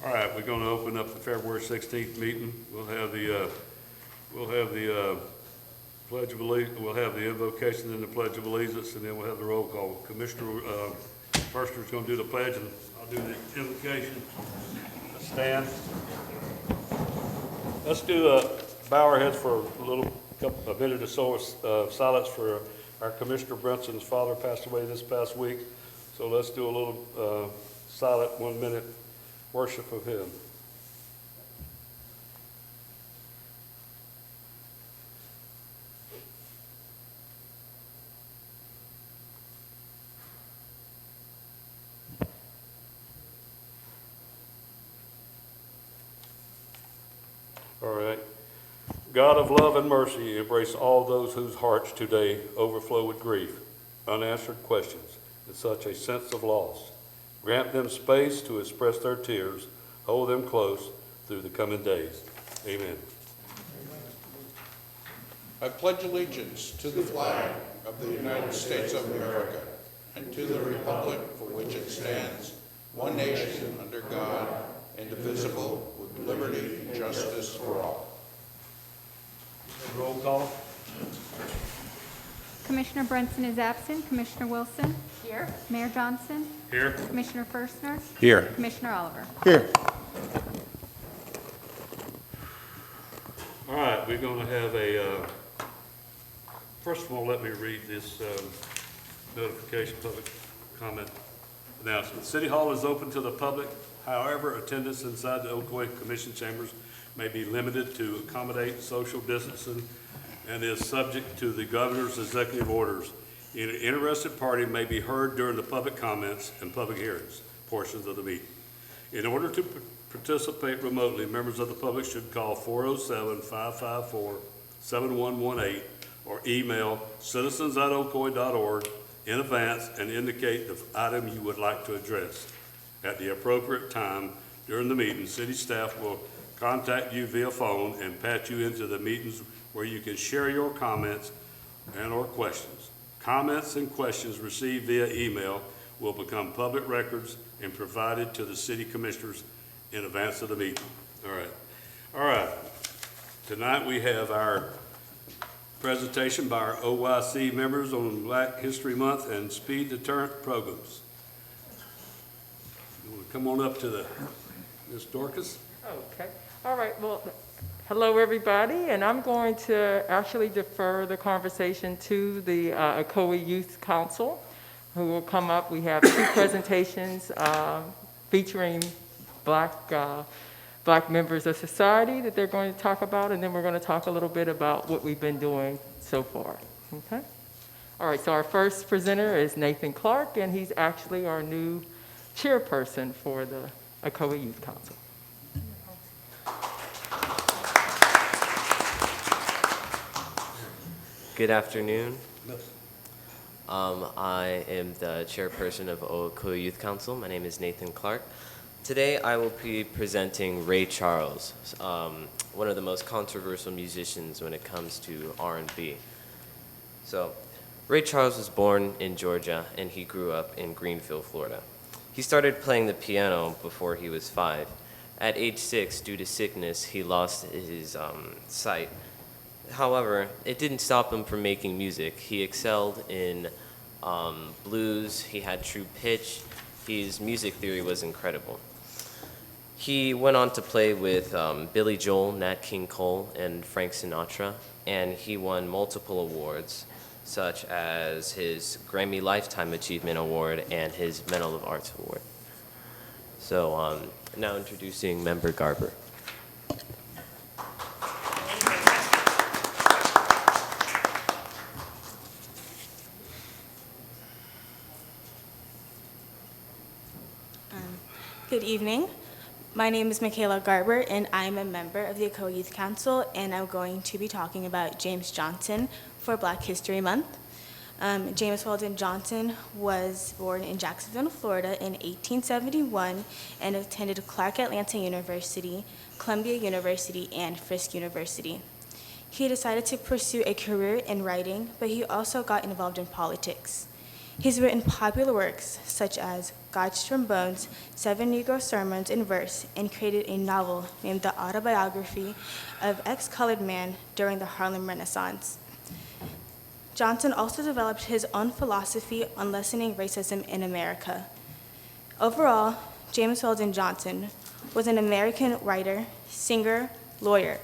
All right, we're going to open up the February 16th meeting. We'll have the Pledge of Allegiance. We'll have the invocation and the Pledge of Allegiance, and then we'll have the roll call. Commissioner Firster's going to do the pledge, and I'll do the invocation. Let's stand. Let's bow our heads for a minute or so of silence for our Commissioner Brunson's father passed away this past week. So let's do a little silent 1 minute worship of him. All right. God of love and mercy, embrace all those whose hearts today overflow with grief, unanswered questions, and such a sense of loss. Grant them space to express their tears. Hold them close through the coming days. Amen. I pledge allegiance to the flag of the United States of America and to the republic for which it stands, one nation under God, indivisible, with liberty and justice for all. Roll call. Commissioner Brunson is absent. Commissioner Wilson? Here. Mayor Johnson? Here. Commissioner Firstner? Here. Commissioner Oliver? Here. All right, we're going to have first of all, let me read this notification, public comment announcement. City Hall is open to the public. However, attendance inside the Ocoee Commission chambers may be limited to accommodate social distancing and is subject to the governor's executive orders. An interested party may be heard during the public comments and public hearings portions of the meeting. In order to participate remotely, members of the public should call 407-554-7118 or email citizens@ocoee.org in advance and indicate the item you would like to address. At the appropriate time during the meeting, city staff will contact you via phone and patch you into the meetings where you can share your comments and or questions. Comments and questions received via email will become public records and provided to the city commissioners in advance of the meeting. All right. Tonight we have our presentation by our OYC members on Black History Month and speed deterrent programs. You want to come on up to Ms. Dorcas? Okay. All right. Well, hello, everybody. And I'm going to actually defer the conversation to the Ocoee Youth Council, who will come up. We have two presentations featuring Black members of society that they're going to talk about, and then we're going to talk a little bit about what we've been doing so far. Okay? All right. So our first presenter is Nathan Clark, and he's actually our new chairperson for the Ocoee Youth Council. Good afternoon. I am the chairperson of Ocoee Youth Council. My name is Nathan Clark. Today I will be presenting Ray Charles, one of the most controversial musicians when it comes to R&B. So, Ray Charles was born in Georgia and he grew up in Greenville, Florida. He started playing the piano before he was 5. At age 6, due to sickness, he lost his sight. However, it didn't stop him from making music. He excelled in blues, he had true pitch, his music theory was incredible. He went on to play with Billy Joel, Nat King Cole, and Frank Sinatra, and he won multiple awards, such as his Grammy Lifetime Achievement Award and his Medal of Arts Award. So now introducing Member Garber. Good evening. My name is Michaela Garber, and I'm a member of the Ocoee Youth Council, and I'm going to be talking about James Johnson for Black History Month. James Weldon Johnson was born in Jacksonville, Florida in 1871 and attended Clark Atlanta University, Columbia University, and Fisk University. He decided to pursue a career in writing, but he also got involved in politics. He's written popular works such as God's Trombones, 7 Negro Sermons in verse, and created a novel named The Autobiography of Ex-Colored Man During the Harlem Renaissance. Johnson also developed his own philosophy on lessening racism in America. Overall, James Weldon Johnson was an American writer, singer, lawyer,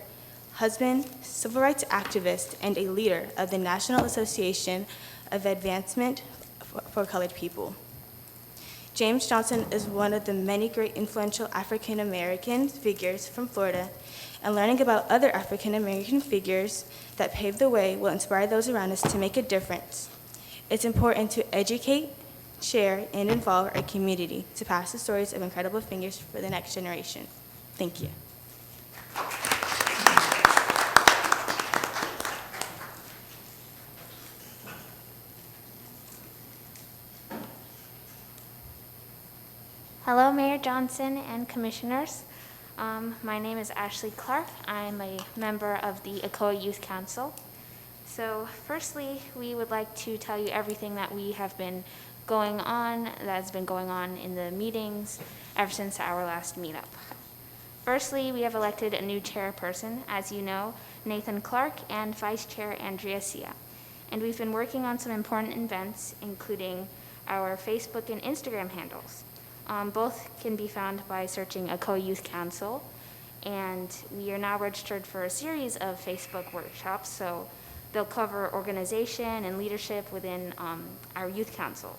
husband, civil rights activist, and a leader of the National Association of Advancement for Colored People. James Johnson is one of the many great influential African American figures from Florida, and learning about other African American figures that paved the way will inspire those around us to make a difference. It's important to educate, share, and involve our community to pass the stories of incredible figures for the next generation. Thank you. Hello, Mayor Johnson and Commissioners. My name is Ashley Clark. I'm a member of the Ocoee Youth Council. So firstly, we would like to tell you everything that has been going on in the meetings ever since our last meetup. Firstly, we have elected a new chairperson, as you know, Nathan Clark, and Vice Chair Andrea Sia. And we've been working on some important events, including our Facebook and Instagram handles. Both can be found by searching Ocoee Youth Council, and we are now registered for a series of Facebook workshops, so they'll cover organization and leadership within our youth council,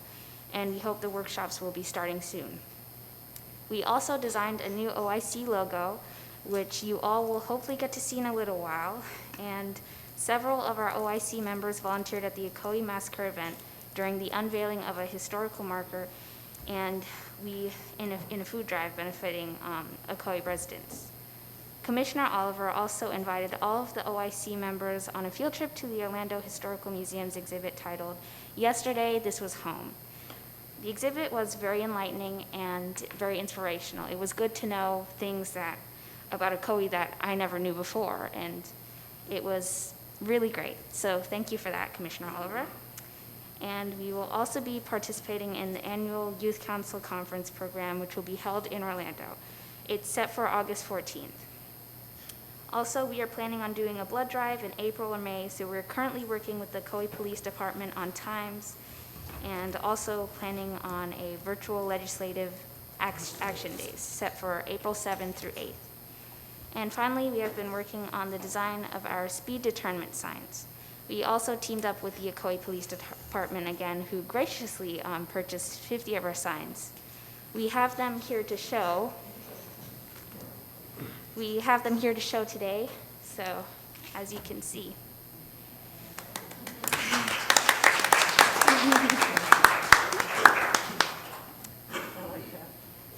and we hope the workshops will be starting soon. We also designed a new OIC logo, which you all will hopefully get to see in a little while, and several of our OIC members volunteered at the Ocoee Massacre event during the unveiling of a historical marker, and we in a food drive benefiting Ocoee residents. Commissioner Oliver also invited all of the OIC members on a field trip to the Orlando Historical Museum's exhibit titled, "Yesterday, This Was Home." The exhibit was very enlightening and very inspirational. It was good to know things about Ocoee that I never knew before, and it was really great. So thank you for that, Commissioner Oliver. And we will also be participating in the annual Youth Council Conference program, which will be held in Orlando. It's set for August 14th. Also, we are planning on doing a blood drive in April or May, so we're currently working with the Ocoee Police Department on times, and also planning on a virtual legislative action days set for April 7th through 8th. And finally, we have been working on the design of our speed deterrent signs. We also teamed up with the Ocoee Police Department again, who graciously purchased 50 of our signs. We have them here to show. Today, so as you can see.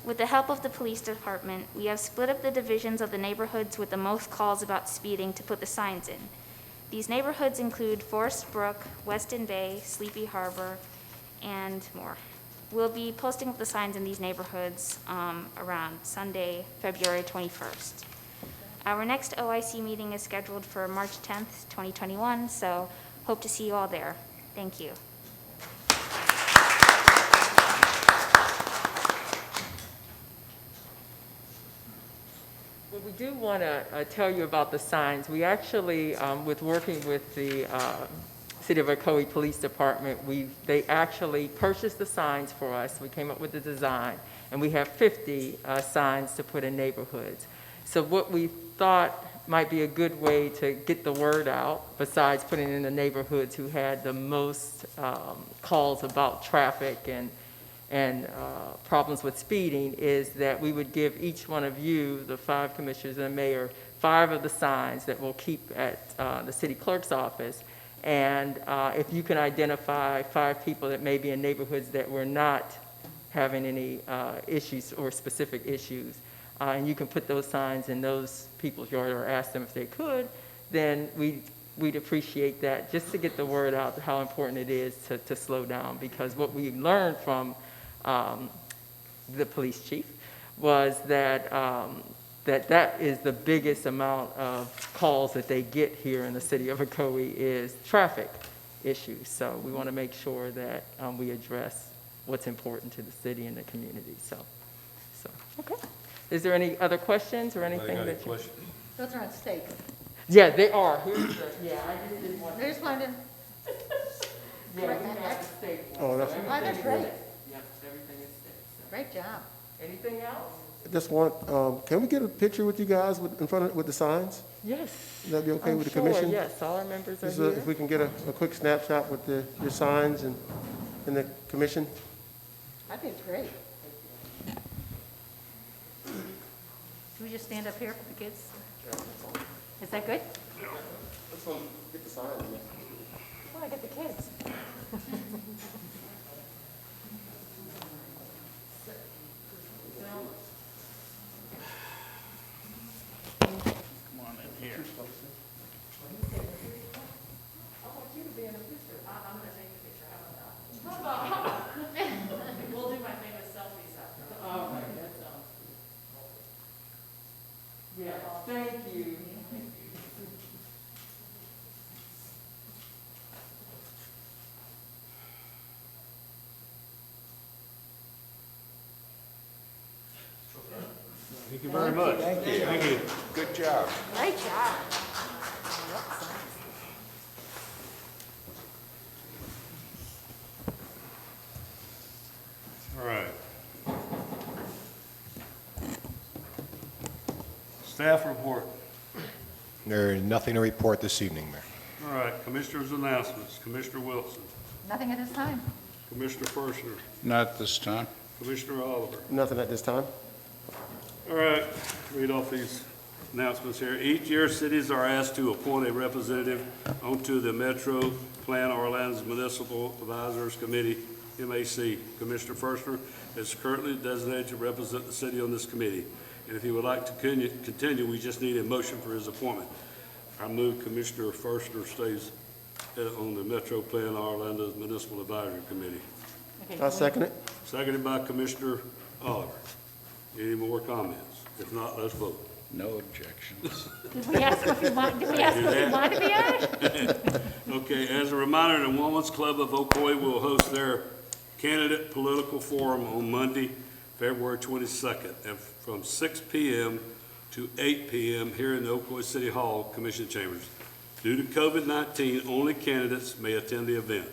With the help of the police department, we have split up the divisions of the neighborhoods with the most calls about speeding to put the signs in. These neighborhoods include Forest Brook, Weston Bay, Sleepy Harbor, and more. We'll be posting up the signs in these neighborhoods around Sunday, February 21st. Our next OIC meeting is scheduled for March 10th, 2021, so hope to see you all there. Thank you. Well, we do want to tell you about the signs. We actually, with working with the City of Ocoee Police Department, they actually purchased the signs for us. We came up with the design, and we have 50 signs to put in neighborhoods. So what we thought might be a good way to get the word out, besides putting in the neighborhoods who had the most calls about traffic and problems with speeding, is that we would give each one of you, the 5 commissioners and the mayor, 5 of the signs that we'll keep at the city clerk's office. And if you can identify 5 people that may be in neighborhoods that were not having any issues or specific issues, and you can put those signs in those people's yard or ask them if they could, then we'd appreciate that, just to get the word out how important it is to slow down. Because what we learned from the police chief was that that is the biggest amount of calls that they get here in the city of Ocoee is traffic issues. So we want to make sure that we address what's important to the city and the community, so, okay. Is there any other questions or anything Anybody got any that you? questions? Those are on stake. Yeah, they are. Here's the, yeah, I just didn't want. There's one in, Yeah, we got the state one. Oh, that's- so oh, that's everything is great. state. Yep, everything is state, so. Great job. Anything else? Just want, can we get a picture with you guys in front of, with the signs? Yes. That'd be okay I'm with the sure, commission? yes, all our members are Just, here. if we can get a quick snapshot with your signs and the commission? I think it's great. Can we just stand up here for the kids? Is that good? Let's get the signs. Well, I get the kids. Yeah, thank you. Thank you very much. Thank you. Thank you. Good job. Great job. All right. Staff report. There is nothing to report this evening, Mayor. All right, Commissioners' announcements. Commissioner Wilson, Nothing at this time. Commissioner Fershner, Not this time. Commissioner Oliver. Nothing at this time? All right, read off these announcements here. Each year, cities are asked to appoint a representative onto the Metro Plan Orlando's Municipal Advisors Committee, MAC. Commissioner Fershner is currently designated to represent the city on this committee. And if he would like to continue, we just need a motion for his appointment. I move Commissioner Fershner stays on the Metro Plan Orlando's Municipal Advisory Committee. Okay, I'll second it. Seconded by Commissioner Oliver. Any more comments? If not, let's vote. No objections. Did we ask if you want, did we ask if you want to be on it? Okay, as a reminder, the Women's Club of Ocoee will host their candidate political forum on Monday, February 22nd, and from 6 p.m. to 8 p.m. here in the Ocoee City Hall Commission Chambers. Due to COVID-19, only candidates may attend the event.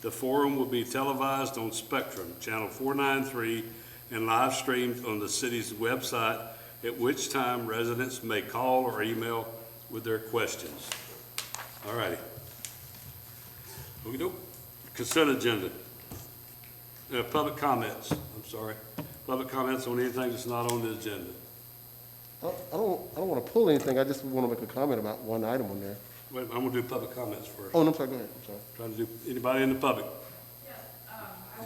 The forum will be televised on Spectrum, Channel 493, and live streamed on the city's website, at which time residents may call or email with their questions. All righty. Okey-doke. Consent agenda. Public comments, I'm sorry. Public comments on anything that's not on the agenda. I don't want to pull anything, I just want to make a comment about one item on there. Wait, I'm gonna do public comments first. Oh, no, I'm sorry, go ahead, I'm sorry. Trying to do, anybody in the public? Yes, I fill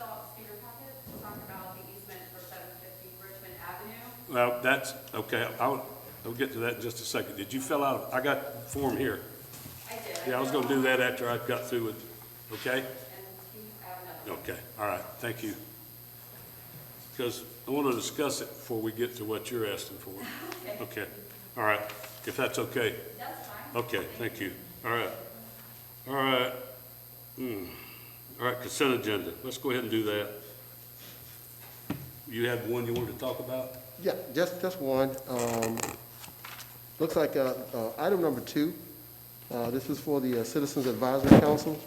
out the speaker packet to talk about the easement for 750 Richmond Avenue. Well, that's, okay, I'll get to that in just a second. Did you fill out, I got the form here. I did. Yeah, I was gonna do that after I got through with, okay? And I have another. Okay, all right, thank you. Because I want to discuss it before we get to what you're asking for. Okay, all right, if that's okay. That's fine. Okay, thank you. All right. All right. All right, consent agenda. Let's go ahead and do that. You had one you wanted to talk about? Yeah, just one. Looks like item number 2, this is for the Citizens Advisory Council,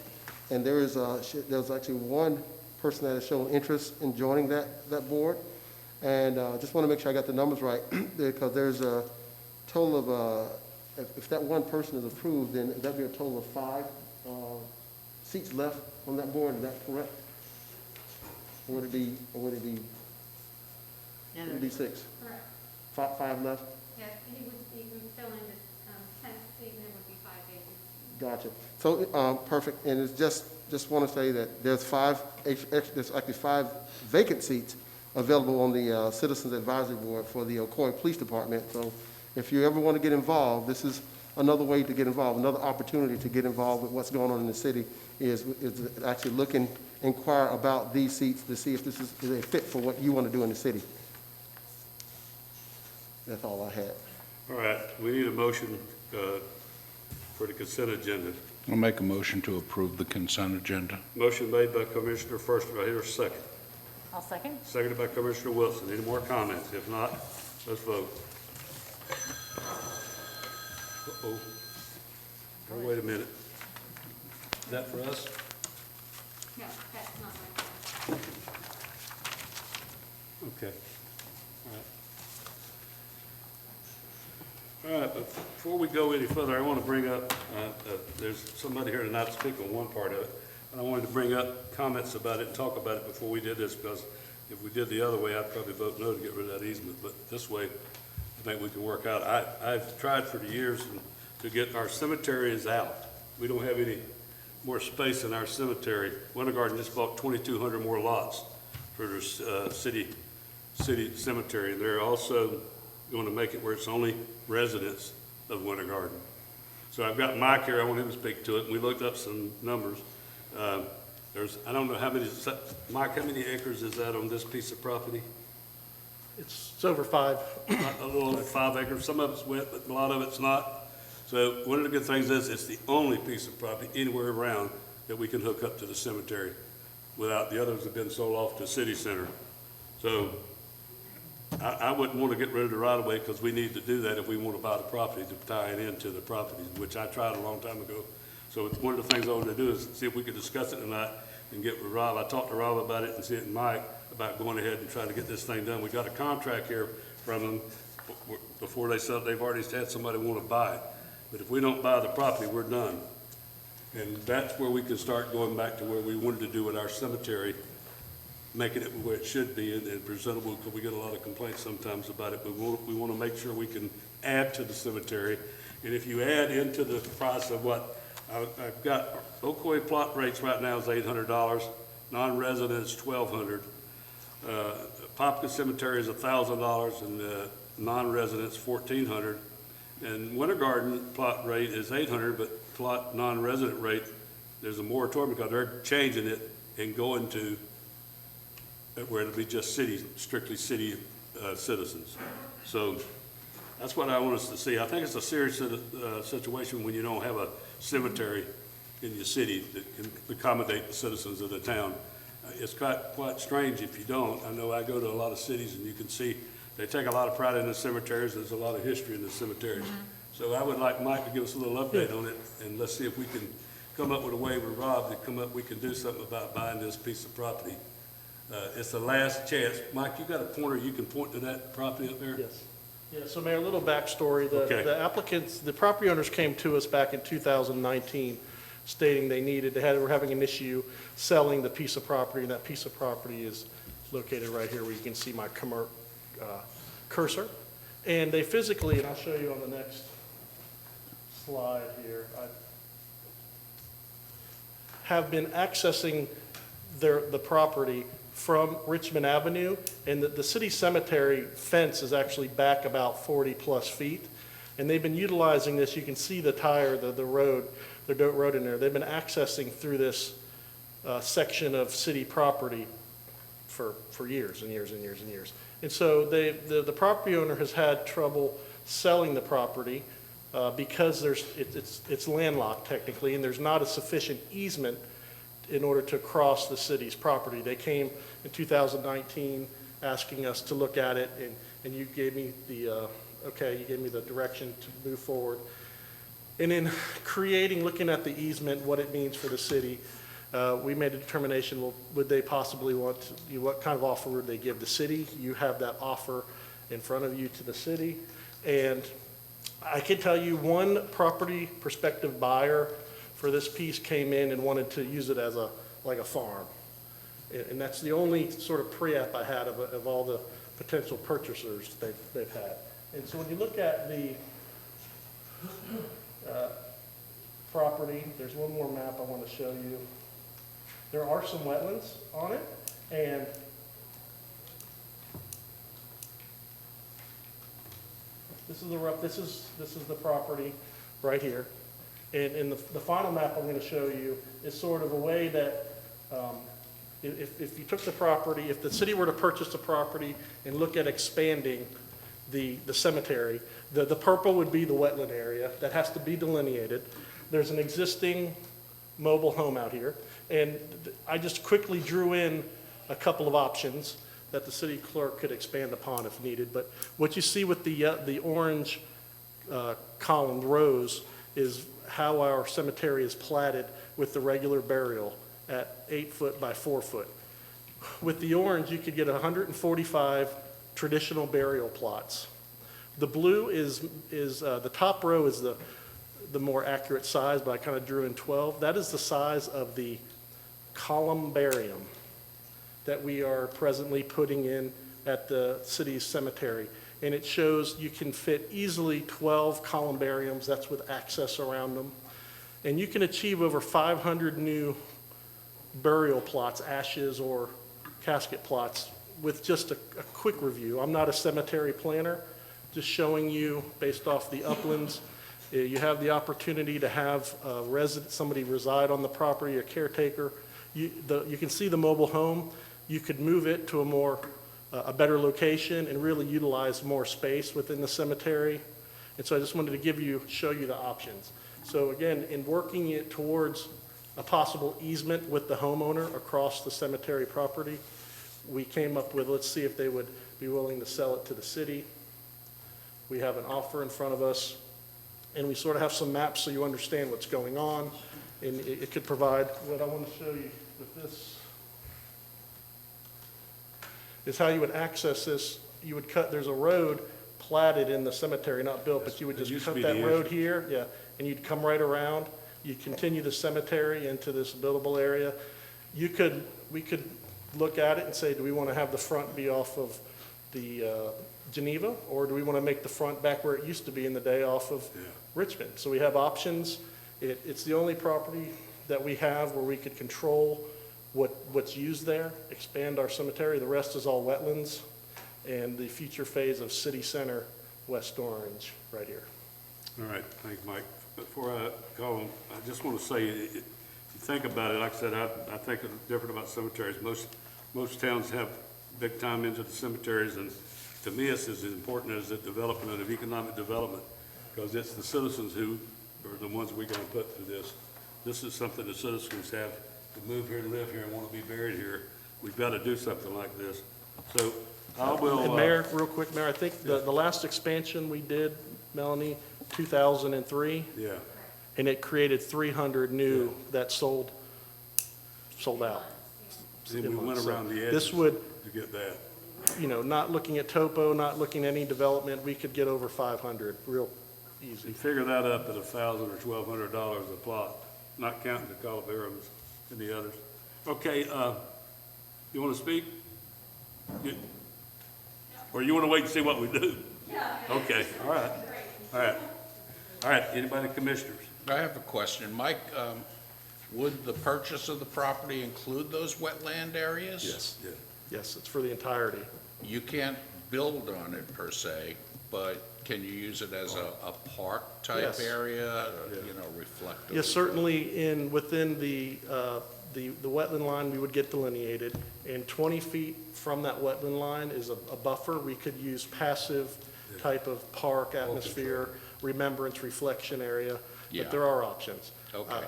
and there's actually one person that has shown interest in joining that board, and just want to make sure I got the numbers right, because there's a total of, if that one person is approved, then that'd be a total of 5 seats left on that board. Is that correct? Or would it be? Would it be 6? Correct. 5 left. Yes, he would fill in the 10th seat, and there would be 5 vacancies. Gotcha. So, perfect, and it's just want to say that there's there's actually 5 vacant seats available on the Citizens Advisory Board for the Ocoee Police Department. So if you ever want to get involved, this is another way to get involved, another opportunity to get involved with what's going on in the city is actually inquire about these seats to see if this is a fit for what you want to do in the city. That's all I had. All right, we need a motion for the consent agenda. I'll make a motion to approve the consent agenda. Motion made by Commissioner Forster. Do I hear a second? I'll second. Seconded by Commissioner Wilson. Any more comments? If not, let's vote. Uh-oh. Oh, wait a minute. Is that for us? No, that's not right. Okay. All right, but before we go any further, I want to bring up, there's somebody here tonight to speak on one part of it. And I wanted to bring up comments about it and talk about it before we did this, because if we did the other way, I'd probably vote no to get rid of that easement. But this way, I think we can work out. I've tried for years to get our cemeteries out. We don't have any more space in our cemetery. Winter Garden just bought 2,200 more lots for their city cemetery. They're also going to make it where it's only residents of Winter Garden. So I've got Mike here. I want him to speak to it. And we looked up some numbers. I don't know how many, Mike, how many acres is that on this piece of property? It's over 5. A little over 5 acres. Some of it's wet, but a lot of it's not. So one of the good things is it's the only piece of property anywhere around that we can hook up to the cemetery without the others have been sold off to city center. So I wouldn't want to get rid of the right of way because we need to do that if we want to buy the property to tie it into the property, which I tried a long time ago. So it's one of the things I want to do is see if we could discuss it tonight and get with Rob. I talked to Rob about it and see it and Mike about going ahead and trying to get this thing done. We got a contract here from them before they sell it. They've already had somebody want to buy it. But if we don't buy the property, we're done. And that's where we can start going back to where we wanted to do with our cemetery, making it where it should be and presentable, because we get a lot of complaints sometimes about it. But we want to make sure we can add to the cemetery. And if you add into the price of what I've got, Ocoee plot rates right now is $800, non-resident is $1,200. Popka Cemetery is $1,000 and non-residents $1,400. And Winter Garden plot rate is $800, but plot non-resident rate, there's a moratorium because they're changing it and going to where it'll be just strictly city citizens. So that's what I want us to see. I think it's a serious situation when you don't have a cemetery in your city that can accommodate the citizens of the town. It's quite strange if you don't. I know I go to a lot of cities and you can see they take a lot of pride in the cemeteries. There's a lot of history in the cemeteries. So I would like Mike to give us a little update on it, and let's see if we can come up with a way with Rob to come up, we can do something about buying this piece of property. It's the last chance. Mike, you got a pointer, you can point to that property up there? Yes. Yeah, so Mayor, a little backstory. Okay. The applicants, the property owners came to us back in 2019 stating they were having an issue selling the piece of property, and that piece of property is located right here where you can see my cursor. And they physically, and I'll show you on the next slide here, have been accessing the property from Richmond Avenue, and the city cemetery fence is actually back about 40+ feet. And they've been utilizing this. You can see the road, the dirt road in there. They've been accessing through this section of city property for years and years and years and years. And so the property owner has had trouble selling the property because it's landlocked technically, and there's not a sufficient easement in order to cross the city's property. They came in 2019 asking us to look at it, and you gave me the you gave me the direction to move forward. And in looking at the easement, what it means for the city, we made a determination, well, would they possibly what kind of offer would they give the city? You have that offer in front of you to the city. And I can tell you one property prospective buyer for this piece came in and wanted to use it as like a farm. And that's the only sort of pre-app I had of all the potential purchasers they've had. And so when you look at the property, there's one more map I want to show you. There are some wetlands on it, and this is the property right here. And the final map I'm going to show you is sort of a way that if you took the property, if the city were to purchase the property and look at expanding the cemetery, the purple would be the wetland area that has to be delineated. There's an existing mobile home out here, and I just quickly drew in a couple of options that the city clerk could expand upon if needed. But what you see with the orange column rows is how our cemetery is platted with the regular burial at 8 foot by 4 foot. With the orange, you could get 145 traditional burial plots. The blue is the top row is the more accurate size, but I kind of drew in 12. That is the size of the columbarium that we are presently putting in at the city's cemetery. And it shows you can fit easily 12 columbariums, that's with access around them. And you can achieve over 500 new burial plots, ashes or casket plots, with just a quick review. I'm not a cemetery planner, just showing you based off the uplands. You have the opportunity to have somebody reside on the property, a caretaker. You can see the mobile home. You could move it to a better location and really utilize more space within the cemetery. And so I just wanted to show you the options. So again, in working it towards a possible easement with the homeowner across the cemetery property, we came up with, let's see if they would be willing to sell it to the city. We have an offer in front of us, and we sort of have some maps so you understand what's going on. And it could provide, what I want to show you with this is how you would access this. You would there's a road platted in the cemetery, not built, but you would just cut that road here, yeah, and you'd come right around. You'd continue the cemetery into this buildable area. We could look at it and say, do we want to have the front be off of the Geneva, or do we want to make the front back where it used to be in the day off of Richmond? So we have options. It's the only property that we have where we could control what's used there, expand our cemetery. The rest is all wetlands, and the future phase of City Center, West Orange, right here. All right, thanks, Mike. Before I call him, I just want to say, if you think about it, like I said, I think it's different about cemeteries. Most towns have big time into the cemeteries, and to me, it's as important as the development of economic development, because it's the citizens who are the ones we're going to put through this. This is something the citizens have to move here, live here, and want to be buried here. We've got to do something like this. So I will. And Mayor, real quick, Mayor, I think the last expansion we did, Melanie, 2003. Yeah. And it created 300 new that sold out. And we went around the edges This would, to get that. Not looking at topo, not looking at any development, we could get over 500 real easy. You figure that up at $1,000 or $1,200 a plot, not counting the columbariums and the others. Okay, you want to speak? Or you want to wait and see what we do? Yeah. Okay, all right. All right. All right, anybody, commissioners? I have a question. Mike, would the purchase of the property include those wetland areas? Yes. Yeah. Yes, it's for the entirety. You can't build on it per se, but can you use it as a park type area, reflective? Yes, certainly within the wetland line, we would get delineated, and 20 feet from that wetland line is a buffer. We could use passive type of park atmosphere, remembrance, reflection area, but there are options. Okay.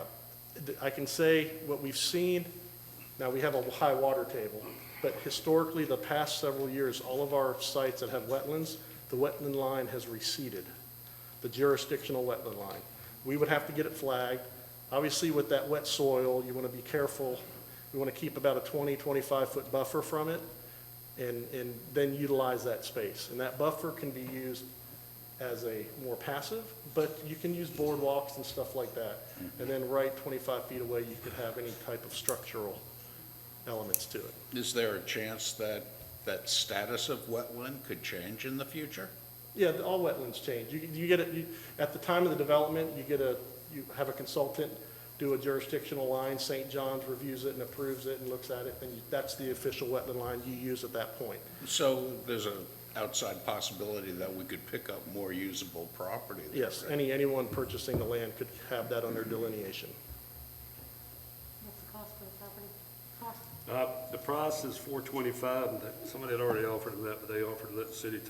I can say what we've seen, now we have a high water table, but historically, the past several years, all of our sites that have wetlands, the wetland line has receded, the jurisdictional wetland line. We would have to get it flagged. Obviously, with that wet soil, you want to be careful. You want to keep about a 20, 25-foot buffer from it, and then utilize that space. And that buffer can be used as a more passive, but you can use boardwalks and stuff like that. And then right 25 feet away, you could have any type of structural elements to it. Is there a chance that that status of wetland could change in the future? Yeah, all wetlands change. You get it at the time of the development. You have a consultant do a jurisdictional line. St. John's reviews it and approves it and looks at it, and that's the official wetland line you use at that point. So there's an outside possibility that we could pick up more usable property there. Yes, anyone purchasing the land could have that under delineation. What's the cost for the property? Cost? The price is $425, and somebody had already offered them that, but they offered to let the city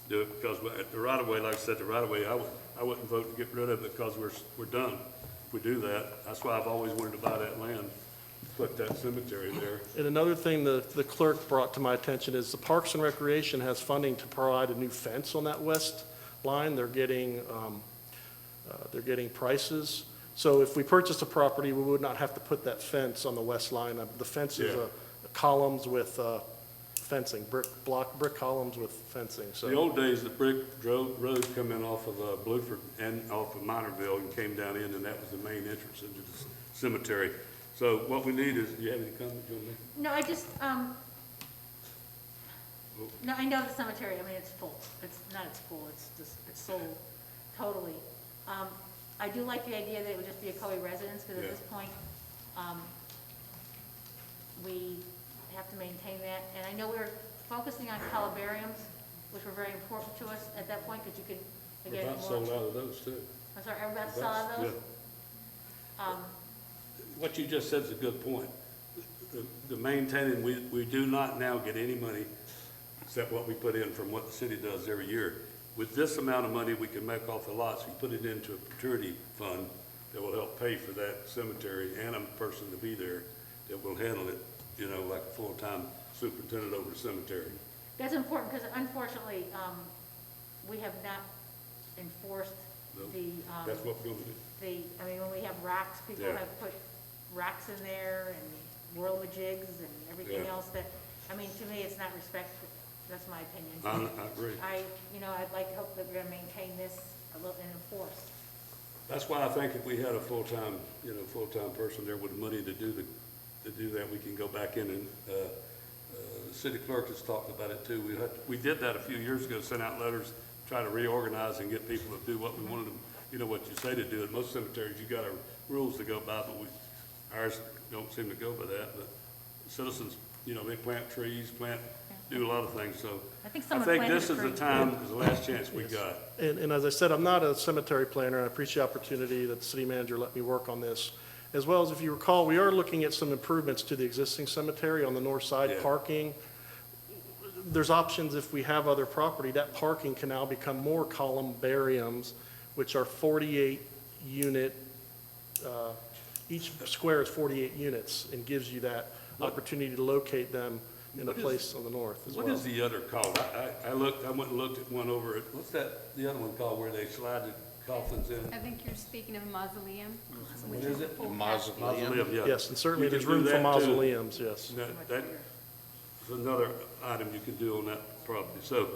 do it because the right of way, like I said, the right of way, I wouldn't vote to get rid of it because we're done. if we do that. That's why I've always wanted to buy that land, put that cemetery there. And another thing the clerk brought to my attention is the Parks and Recreation has funding to provide a new fence on that west line. They're getting prices. So if we purchased a property, we would not have to put that fence on the west line. The fence is Yeah. columns with fencing, brick columns with fencing, so. The old days, the brick road come in off of Bluford and off of Minorville and came down in, and that was the main entrance into the cemetery. So what we need is, do you have any comment, Julie? No, I just, no, I know the cemetery, I mean, it's full. It's full, it's just, it's sold totally. I do like the idea that it would just be Ocoee residents, because at Yeah. this point, we have to maintain that. And I know we were focusing on columbariums, which were very important to us at that point, because you could, We're again, about sold out of those too. I'm sorry, are we about to sell out of those? What you just said is a good point. The maintaining, we do not now get any money except what we put in from what the city does every year. With this amount of money we can make off the lots, we put it into a perpetuity fund that will help pay for that cemetery and a person to be there that will handle it, you know, like a full-time superintendent over the cemetery. That's important, because unfortunately, we have not enforced the, That's what we're gonna do. I mean, when we have racks, people Yeah. have put racks in there and whirlamajigs and everything Yeah. else that, I mean, to me, it's not respectful. That's my opinion. I agree. I'd like to hope that we're gonna maintain this a little and enforce. That's why I think if we had a full-time person there with money to do that, we can go back in and, the city clerk has talked about it too. We did that a few years ago, sent out letters, try to reorganize and get people to do what we wanted them, you know, what you say to do. At most cemeteries, you got rules to go by, but ours don't seem to go by that. But citizens, you know, they plant trees, do a lot of things, so. I think I someone think planted this a is the tree. time, is the last chance we got. And as I said, I'm not a cemetery planner. I appreciate the opportunity that the city manager let me work on this. As well as, if you recall, we are looking at some improvements to the existing cemetery on the north side, Yeah. parking. There's options if we have other property. That parking can now become more columbariums, which are 48 unit, each square is 48 units and gives you that opportunity to locate them in a What is- place on the north as well. What is the other called? I went and looked at one over at, what's that, the other one called where they slide the coffins in? I think you're speaking of a mausoleum, What which is is a it? full Mausoleum, yeah. Yes, and certainly We there's can do room for that, too. mausoleums, yes. That is another item you can do on that property. So,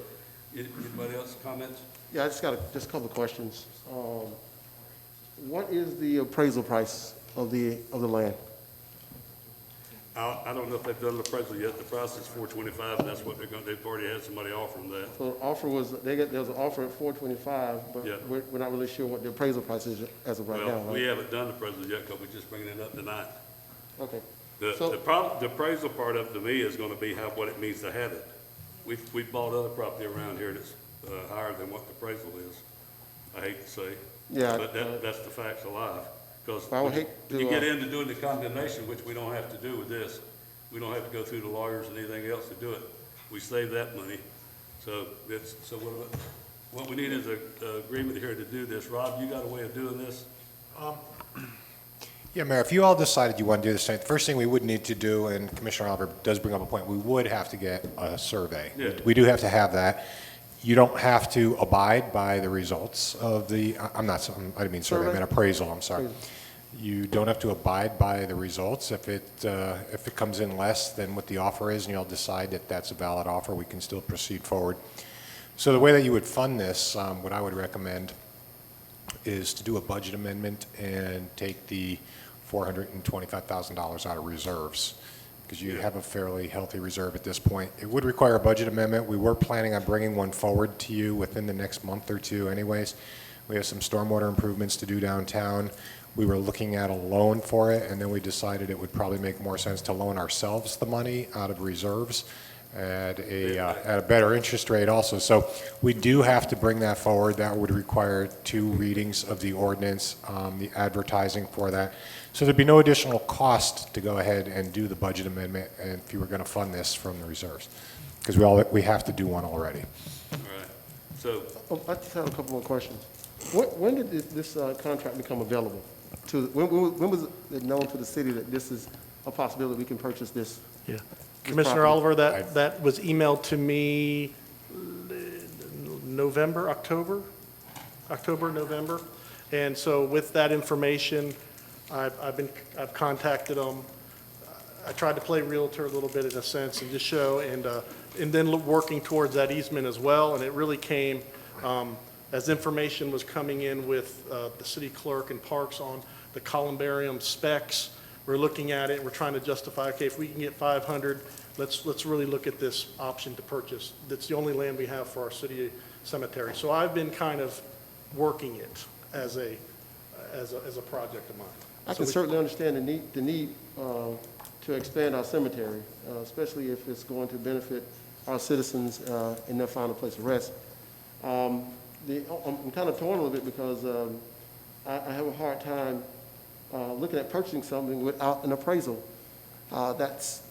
anybody else comments? Yeah, I just got just a couple of questions. What is the appraisal price of the land? I don't know if they've done the appraisal yet. The price is $425, and that's what they've already had somebody offer them that. So the offer was, there was an offer at $425, but Yeah. we're not really sure what the appraisal price is as of right now, Well, we right? haven't done the appraisal yet because we're just bringing it up tonight. Okay. The So- appraisal part of it to me is gonna be what it means to have it. We've bought other property around here that's, higher than what the appraisal is, I hate to say. Yeah, But that's the facts of life. Because I would hate when to, you get into doing the condemnation, which we don't have to do with this, we don't have to go through the lawyers and anything else to do it. We save that money. So what we need is a agreement here to do this. Rob, you got a way of doing this? Yeah, Mayor, if you all decided you want to do this, the first thing we would need to do, and Commissioner Oliver does bring up a point, we would have to get a survey. Yeah. We do have to have that. You don't have to abide by the results of the, I didn't mean survey, I meant appraisal, I'm sorry. You don't have to abide by the results. If it comes in less than what the offer is and you all decide that that's a valid offer, we can still proceed forward. So the way that you would fund this, what I would recommend is to do a budget amendment and take the $425,000 out of reserves, because you have a fairly healthy reserve at this point. It would require a budget amendment. We were planning on bringing one forward to you within the next month or two anyways. We have some stormwater improvements to do downtown. We were looking at a loan for it, and then we decided it would probably make more sense to loan ourselves the money out of reserves at a better interest rate also. So we do have to bring that forward. That would require 2 readings of the ordinance, the advertising for that. So there'd be no additional cost to go ahead and do the budget amendment and if you were going to fund this from the reserves, because we have to do one already. All right. So, I just have a couple more questions. When did this contract become available? when was it known to the city that this is a possibility we can purchase this? Yeah. Commissioner property. Oliver, that was emailed to me October, November. And so with that information, I've contacted them. I tried to play realtor a little bit in a sense and just show, and then working towards that easement as well. And it really came, as information was coming in with the city clerk and parks on the columbarium specs. We're looking at it, we're trying to justify, okay, if we can get 500, let's really look at this option to purchase. That's the only land we have for our city cemetery. So I've been kind of working it as a project of mine. I can certainly understand the need to expand our cemetery, especially if it's going to benefit our citizens in their final place of rest. I'm kind of torn a little bit because I have a hard time looking at purchasing something without an appraisal. That's,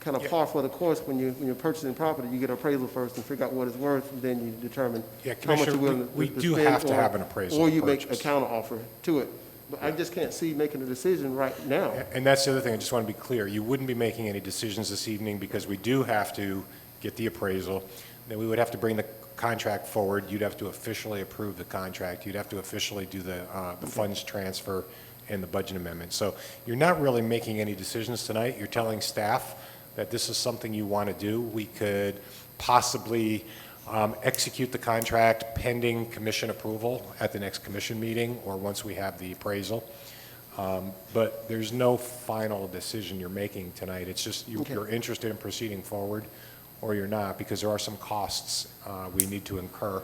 kind of par for the course when you're purchasing property. You get an appraisal first and figure out what it's worth, and then you determine how much Commissioner, you're willing to we spend. do have to have an appraisal Or to you make a purchase. counter offer to it. But I just can't see making a decision right now. And that's the other thing, I just want to be clear. You wouldn't be making any decisions this evening because we do have to get the appraisal. Then we would have to bring the contract forward. You'd have to officially approve the contract. You'd have to officially do the funds transfer and the budget amendment. So you're not really making any decisions tonight. You're telling staff that this is something you want to do. We could possibly execute the contract pending commission approval at the next commission meeting or once we have the appraisal. But there's no final decision you're making tonight. It's just you're interested in proceeding forward or you're not, because there are some costs we need to incur,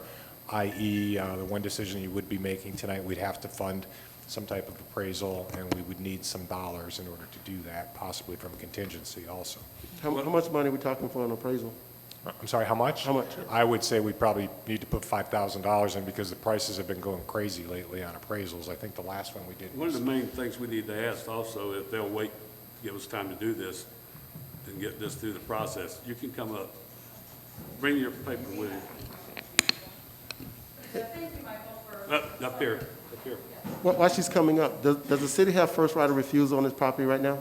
i.e. The one decision you would be making tonight, we'd have to fund some type of appraisal, and we would need some dollars in order to do that, possibly from contingency also. How much money are we talking for an appraisal? I'm sorry, how much? How much? I would say we probably need to put $5,000 in because the prices have been going crazy lately on appraisals. I think the last one we did One of was... the main things we need to ask also, if they'll wait, give us time to do this and get this through the process, you can come up, bring your paper with you. Thank you, Michael, for. Up here. While she's coming up, does the city have first right of refusal on this property right now?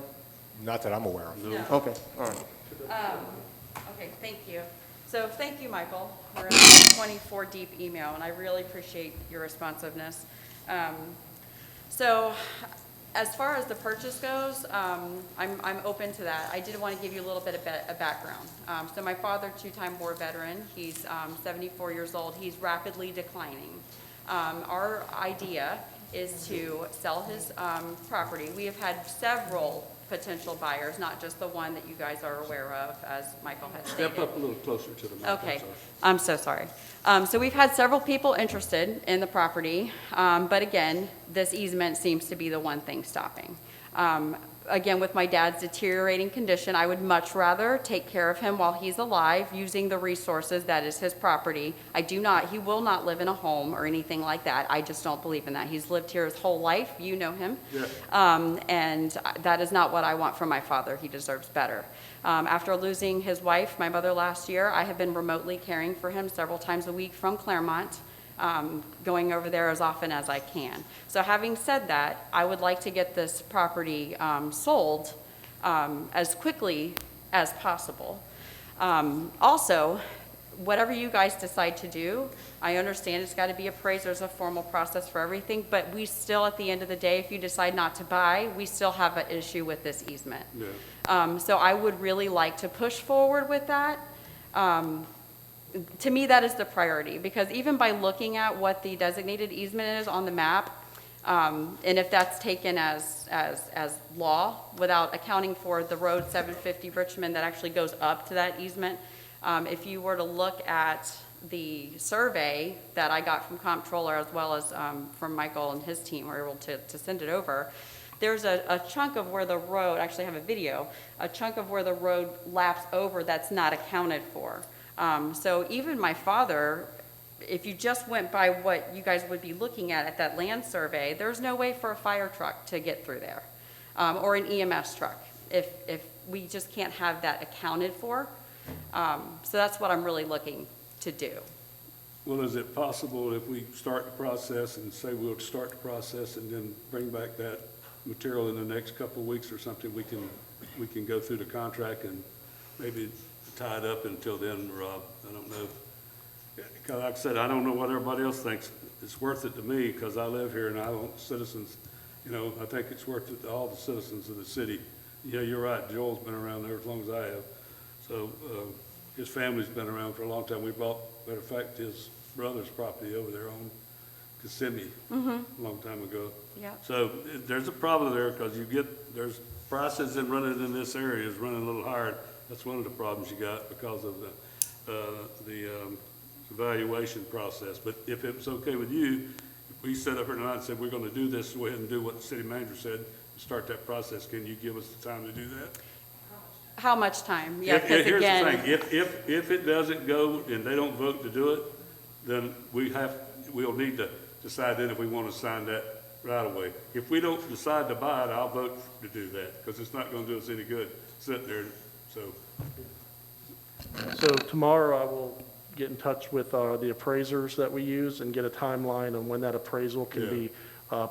Not that I'm aware of. No. Okay, all right. Okay, thank you. So thank you, Michael. We're in a 24 deep email, and I really appreciate your responsiveness. So as far as the purchase goes, I'm open to that. I did want to give you a little bit of background. So my father, two-time war veteran, he's 74 years old. He's rapidly declining. Our idea is to sell his property. We have had several potential buyers, not just the one that you guys are aware of, as Michael has stated. Step up a little closer to the mic. Okay, I'm so sorry. So we've had several people interested in the property, but again, this easement seems to be the one thing stopping. Again, with my dad's deteriorating condition, I would much rather take care of him while he's alive, using the resources that is his property. He will not live in a home or anything like that. I just don't believe in that. He's lived here his whole life, you know him. Yeah. And that is not what I want for my father. He deserves better. After losing his wife, my mother, last year, I have been remotely caring for him several times a week from Claremont, going over there as often as I can. So having said that, I would like to get this property sold as quickly as possible. Also, whatever you guys decide to do, I understand it's got to be appraised. There's a formal process for everything, but we still, at the end of the day, if you decide not to buy, we still have an issue with this easement. Yeah. So I would really like to push forward with that. To me, that is the priority, because even by looking at what the designated easement is on the map, and if that's taken as law, without accounting for the road 750 Richmond that actually goes up to that easement, if you were to look at the survey that I got from Comptroller, as well as from Michael and his team, were able to send it over, there's a chunk of where the road, actually I have a video, a chunk of where the road laps over that's not accounted for. So even my father, if you just went by what you guys would be looking at that land survey, there's no way for a fire truck to get through there, or an EMS truck, if we just can't have that accounted for. So that's what I'm really looking to do. Well, is it possible if we start the process and say we'll start the process and then bring back that material in the next couple of weeks or something, we can go through the contract and maybe tie it up until then, Rob? I don't know. 'Cause like I said, I don't know what everybody else thinks. It's worth it to me because I live here and I want citizens, you know, I think it's worth it to all the citizens of the city. Yeah, you're right. Joel's been around there as long as I have. So, his family's been around for a long time. We bought, matter of fact, his brother's property over there on Kissimmee a long time ago. Yeah. So there's a problem there because there's prices in running in this area is running a little higher. That's one of the problems you got because of the evaluation process. But if it's okay with you, if we set up here tonight and said we're going to do this, go ahead and do what the city manager said, and start that process, can you give us the time to do that? How much time? Yeah, because Here's the again, thing, if it doesn't go and they don't vote to do it, then we'll need to decide then if we want to sign that right away. If we don't decide to buy it, I'll vote to do that, because it's not going to do us any good sitting there, so. So tomorrow I will get in touch with the appraisers that we use and get a timeline on when that appraisal can be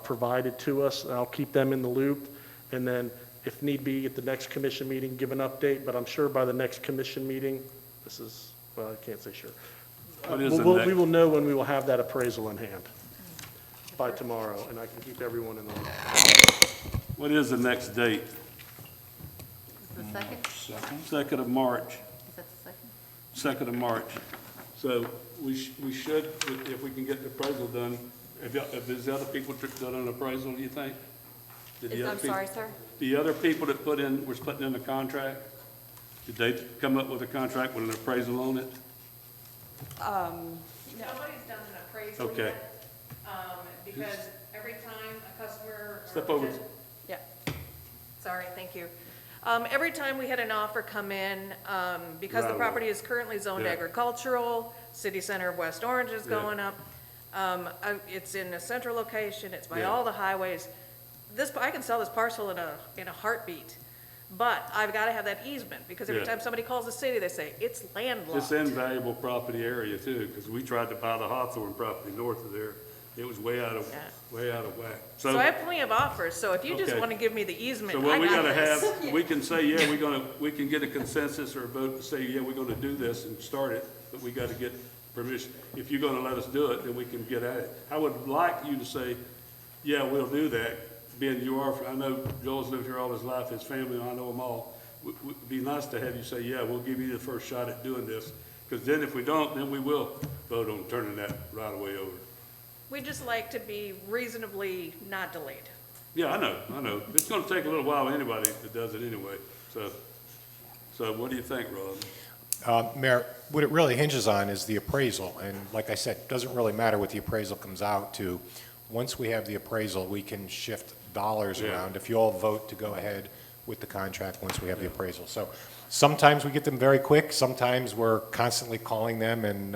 provided to us. I'll keep them in the loop, and then if need be, at the next commission meeting, give an update, but I'm sure by the next commission meeting, well, I can't say sure. We will know when we will have that appraisal in hand by tomorrow, and I can keep everyone in the loop. What is the next date? The second, 2nd of March. is that the second? 2nd of March. So we should, if we can get the appraisal done, have these other people done an appraisal, do you think? I'm sorry, sir? The other people that was putting in the contract, did they come up with a contract with an appraisal on it? Nobody's done an appraisal Okay. yet, because every time a customer. Step over. Yeah. Sorry, thank you. Every time we had an offer come in, because the Right. property is currently zoned Yeah. agricultural, city center of West Orange is Yeah. going up. It's in a central location, it's by Yeah. all the highways. I can sell this parcel in a heartbeat, but I've gotta have that easement, because every Yeah. time somebody calls the city, they say, it's landlocked. It's invaluable property area too, because we tried to buy the Hawthorne property north of there. It was way out of whack. So I have plenty of offers, so if you just Okay. wanna give me the easement, So I what we got gotta this. have, we can say, yeah, we can get a consensus or a vote to say, yeah, we're gonna do this and start it, but we gotta get permission. If you're gonna let us do it, then we can get at it. I would like you to say, yeah, we'll do that, being I know Joel's lived here all his life, his family, I know them all. It'd be nice to have you say, yeah, we'll give you the first shot at doing this, because then if we don't, then we will vote on turning that right away over. We just like to be reasonably not delayed. Yeah, I know. It's gonna take a little while, anybody that does it anyway, so what do you think, Rob? Mayor, what it really hinges on is the appraisal, and like I said, it doesn't really matter what the appraisal comes out to. Once we have the appraisal, we can shift dollars Yeah. around if you all vote to go ahead with the contract once we have the appraisal. So sometimes we get them very quick, sometimes we're constantly calling them and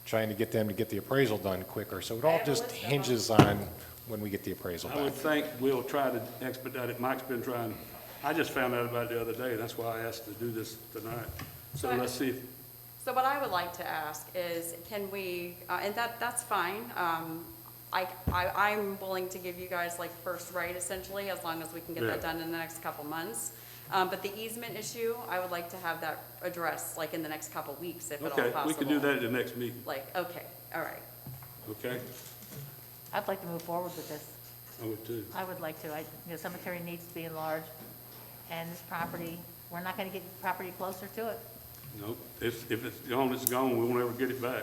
trying to get them to get the appraisal done quicker. So it all just hinges on when we get the appraisal I would back. think we'll try to expedite it. Mike's been trying, I just found out about it the other day, that's why I asked to do this tonight. So So- let's see if, So what I would like to ask is, can we, and that's fine, I'm willing to give you guys like first right essentially, as long as we can get that Yeah. done in the next couple months. But the easement issue, I would like to have that addressed like in the next couple weeks, if at all okay, possible. we can do that at the next meeting, Like, okay, all right. okay? I'd like to move forward with this. I would too. I would like to. Cemetery needs to be enlarged, and this property, we're not gonna get property closer to it. Nope, if it's gone, we won't ever get it back.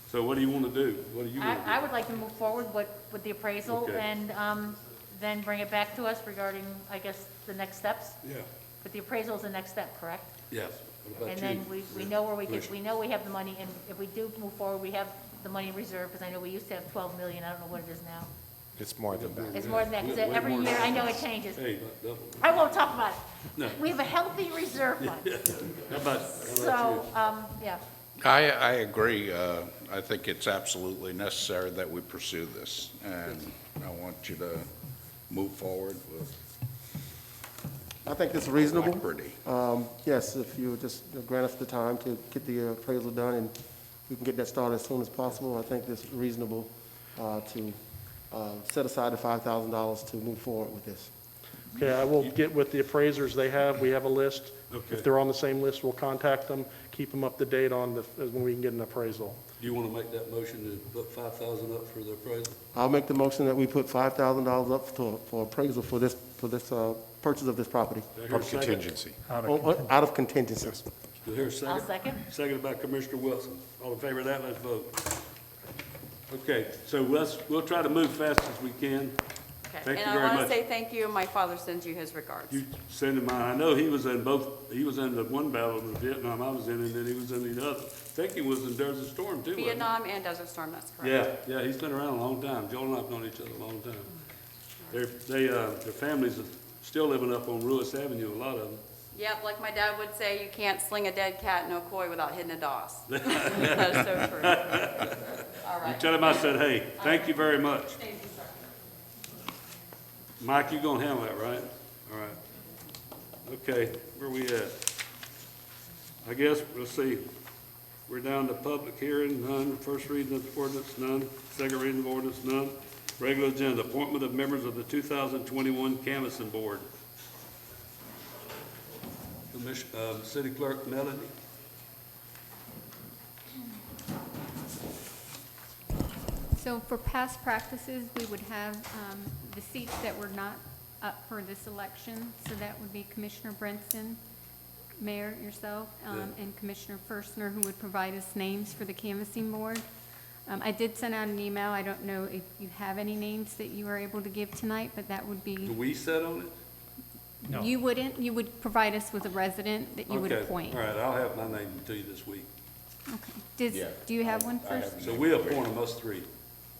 So what do you want to do? What do you want to do? I would like to move forward with the appraisal Okay. and then bring it back to us regarding, I guess, the next steps. Yeah, But the appraisal is the next step, correct? yes. What about And you? then we know where we Commissioner? we know we have the money, and if we do move forward, we have the money in reserve, because I know we used to have 12 million, I don't know what it is now. It's more than that. It's more than that, because Way every more than year, I that. know it changes. Hey, double. I won't talk about it. No. We have a healthy reserve fund. How about you? So, yeah. I agree. I think it's absolutely necessary that we pursue this, and I want you to move forward with I think it's reasonable. alacrity. Yes, if you would just grant us the time to get the appraisal done and we can get that started as soon as possible. I think it's reasonable to set aside the $5,000 to move forward with this. Okay, I will get with the appraisers we have a list. Okay. If they're on the same list, we'll contact them, keep them up to date on when we can get an appraisal. Do you want to make that motion to put 5,000 up for the appraisal? I'll make the motion that we put $5,000 up for appraisal for this purchase of this property. Do I hear a From second? contingency. Out of contingency. Do I hear a second? I'll second. Seconded by Commissioner Wilson. All in favor of that, let's vote. Okay, so we'll try to move fast as we can. Okay. Thank you And I very want to much. say thank you. My father sends you his regards. You send him mine. I know he was in the one battle in Vietnam I was in, and then he was in the other. I think he was in Desert Storm too, wasn't he? Vietnam and Desert Storm, that's correct. Yeah, he's been around a long time. Joel and I have known each other a long time. Their families are still living up on Lewis Avenue, a lot of them. Yep, like my dad would say, you can't sling a dead cat in Ocoee without hitting a DOS. That's so true. All You right. tell him I said, hey, thank you very much. Thank you, sir. Mike, you gonna handle that, right? All right. Okay, where we at? I guess, let's see. We're down to public hearing, none. First reading of the ordinance, none. Second reading of ordinance, none. Regular agenda, appointment of members of the 2021 Canvassing Board. City Clerk Melody. So for past practices, we would have the seats that were not up for this election. So that would be Commissioner Brinson, Mayor, yourself, and Commissioner Firstner, who would provide us names for the canvassing board. I did send out an email. I don't know if you have any names that you are able to give tonight, but that would Do be, we set on it? No. you wouldn't, you would provide us with a resident that you would Okay, appoint. all right, I'll have my name to you this week. Okay. Do you have one first? So we appoint them, us three.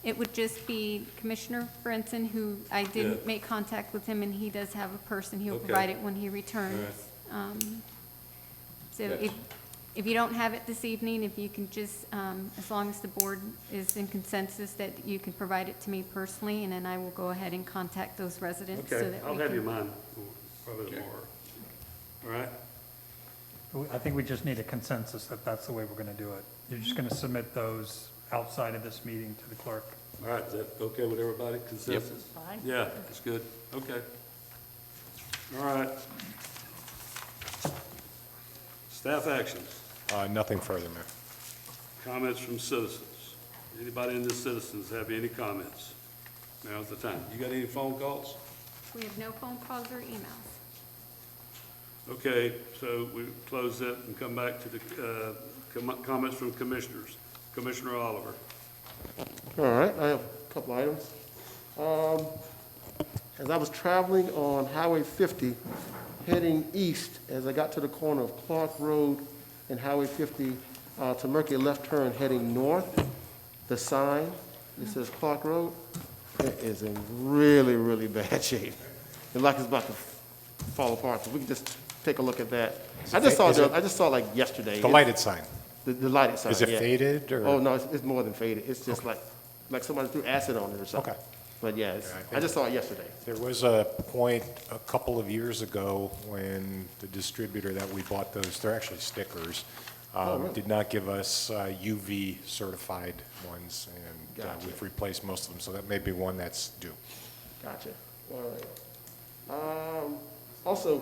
It would just be Commissioner Brinson, who I Yeah. did make contact with him, and he does have a person. He'll Okay. provide it when he returns. So if you don't have it this evening, if you can just, as long as the board is in consensus, that you can provide it to me personally, and then I will go ahead and contact those residents so Okay, that I'll we have you can. mine probably tomorrow. All right? I think we just need a consensus that that's the way we're going to do it. You're just going to submit those outside of this meeting to the clerk. All right, is that okay with everybody? Consensus? Fine. Yeah, that's good. Okay. All right. Staff actions. Nothing further, Mayor. Comments from citizens. Anybody in the citizens have any comments? Now's the time. You got any phone calls? We have no phone calls or emails. Okay, so we close that and come back to the comments from commissioners. Commissioner Oliver. All right, I have a couple items. As I was traveling on Highway 50, heading east, as I got to the corner of Clark Road and Highway 50, to make a left turn heading north, the sign that says Clark Road, it is in really, really bad shape. It's like it's about to fall apart. So we can just take a look at that. I just saw it like yesterday. The lighted sign. The lighted sign, Is it yeah. faded or? Oh, no, it's more than faded. It's just like somebody threw acid on it or something. Okay. But yeah, I just saw it yesterday. There was a point a couple of years ago when the distributor that we bought those, they're actually stickers, really? did not give us UV certified ones, and Gotcha. we've replaced most of them, so that may be one that's due. Gotcha. All right. Also.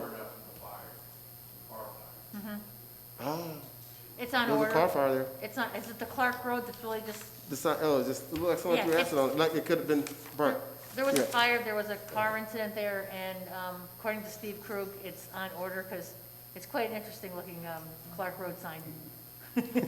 It's on There's a order. car fire there. It's not, is it the Clark Road that's really just, The sign, it looked like someone Yeah, threw acid on it, like it could have been burnt. there was a Yeah. fire, there was a car incident there, and according to Steve Krug, it's on order, because it's quite an interesting looking Clark Road sign.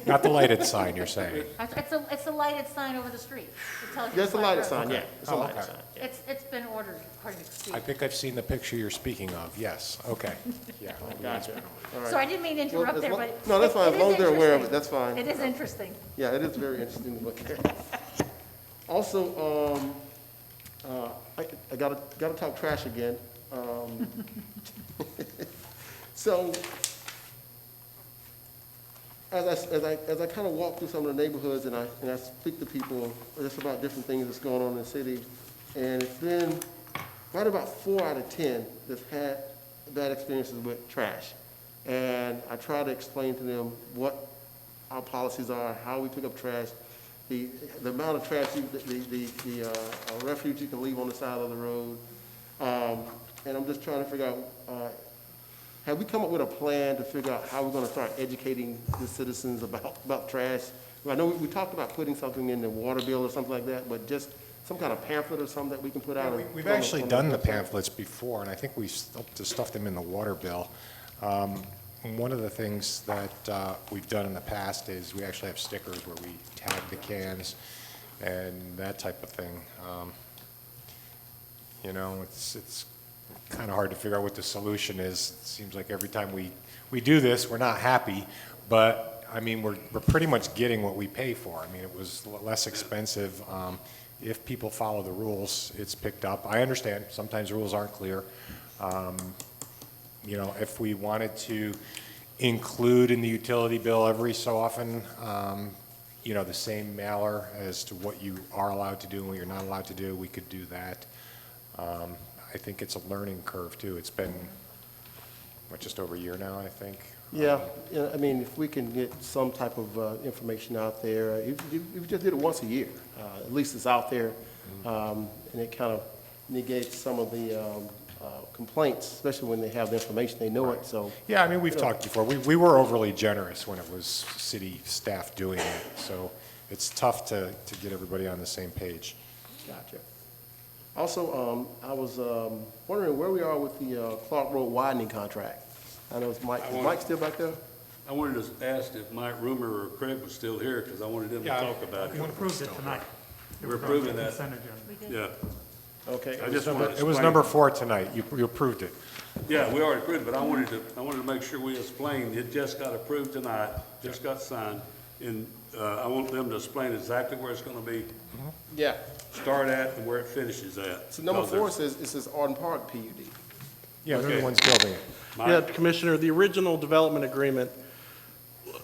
Not the lighted sign, you're saying? It's a lighted sign over the street. It tells you Yeah, it's a Clark lighted Road. sign, yeah. It's a Oh, lighted okay. sign. Yeah. It's been ordered, according to Steve. I think I've seen the picture you're speaking of, yes, okay, yeah. Gotcha. All right. So I didn't mean to interrupt Well, there, as but. long- no, that's fine. As it long is as they're aware of it, interesting. that's fine. It is interesting. Yeah, it is very interesting to look at. Also, I gotta talk trash again. So, as I kind of walk through some of the neighborhoods and I speak to people just about different things that's going on in the city, and it's been right about 4 out of 10 that's had bad experiences with trash. And I try to explain to them what our policies are, how we pick up trash, the amount of trash, the refuge you can leave on the side of the road. And I'm just trying to figure out, have we come up with a plan to figure out how we're gonna start educating the citizens about trash? I know we talked about putting something in the water bill or something like that, but just some kind of pamphlet or something that we can put out. We've actually done the pamphlets before, and I think we stuffed them in the water bill. One of the things that we've done in the past is we actually have stickers where we tag the cans and that type of thing. You know, it's kind of hard to figure out what the solution is. It seems like every time we do this, we're not happy, but I mean, we're pretty much getting what we pay for. I mean, it was less expensive. If people follow the rules, it's picked up. I understand, sometimes rules aren't clear. You know, if we wanted to include in the utility bill every so often, you know, the same mailer as to what you are allowed to do and what you're not allowed to do, we could do that. I think it's a learning curve too. It's been, what, just over a year now, I think? Yeah, I mean, if we can get some type of information out there, if we just did it once a year, at least it's out there, and it kind of negates some of the complaints, especially when they have the information, they know it, so. Yeah, I mean, we've talked before. We were overly generous when it was city staff doing it, so it's tough to get everybody on the same page. Gotcha. Also, I was wondering where we are with the Clark Road widening contract. I know it's Mike. Is Mike still back there? I wanted to ask if Mike Rumor or Craig was still here, because I wanted them to talk about it. We approved it tonight. We're approving that. Consent agenda. Yeah. Okay. I just wanted to It was explain- number 4 tonight. You approved it. Yeah, we already approved it, but I wanted to make sure we explained, it just got approved tonight, just got signed, and I want them to explain exactly where it's gonna be, Yeah. start at and where it finishes at. So number Because 4 says Arden Park PUD. Yeah, they're Okay. the ones building it. Mike? Yeah, Commissioner, the original development agreement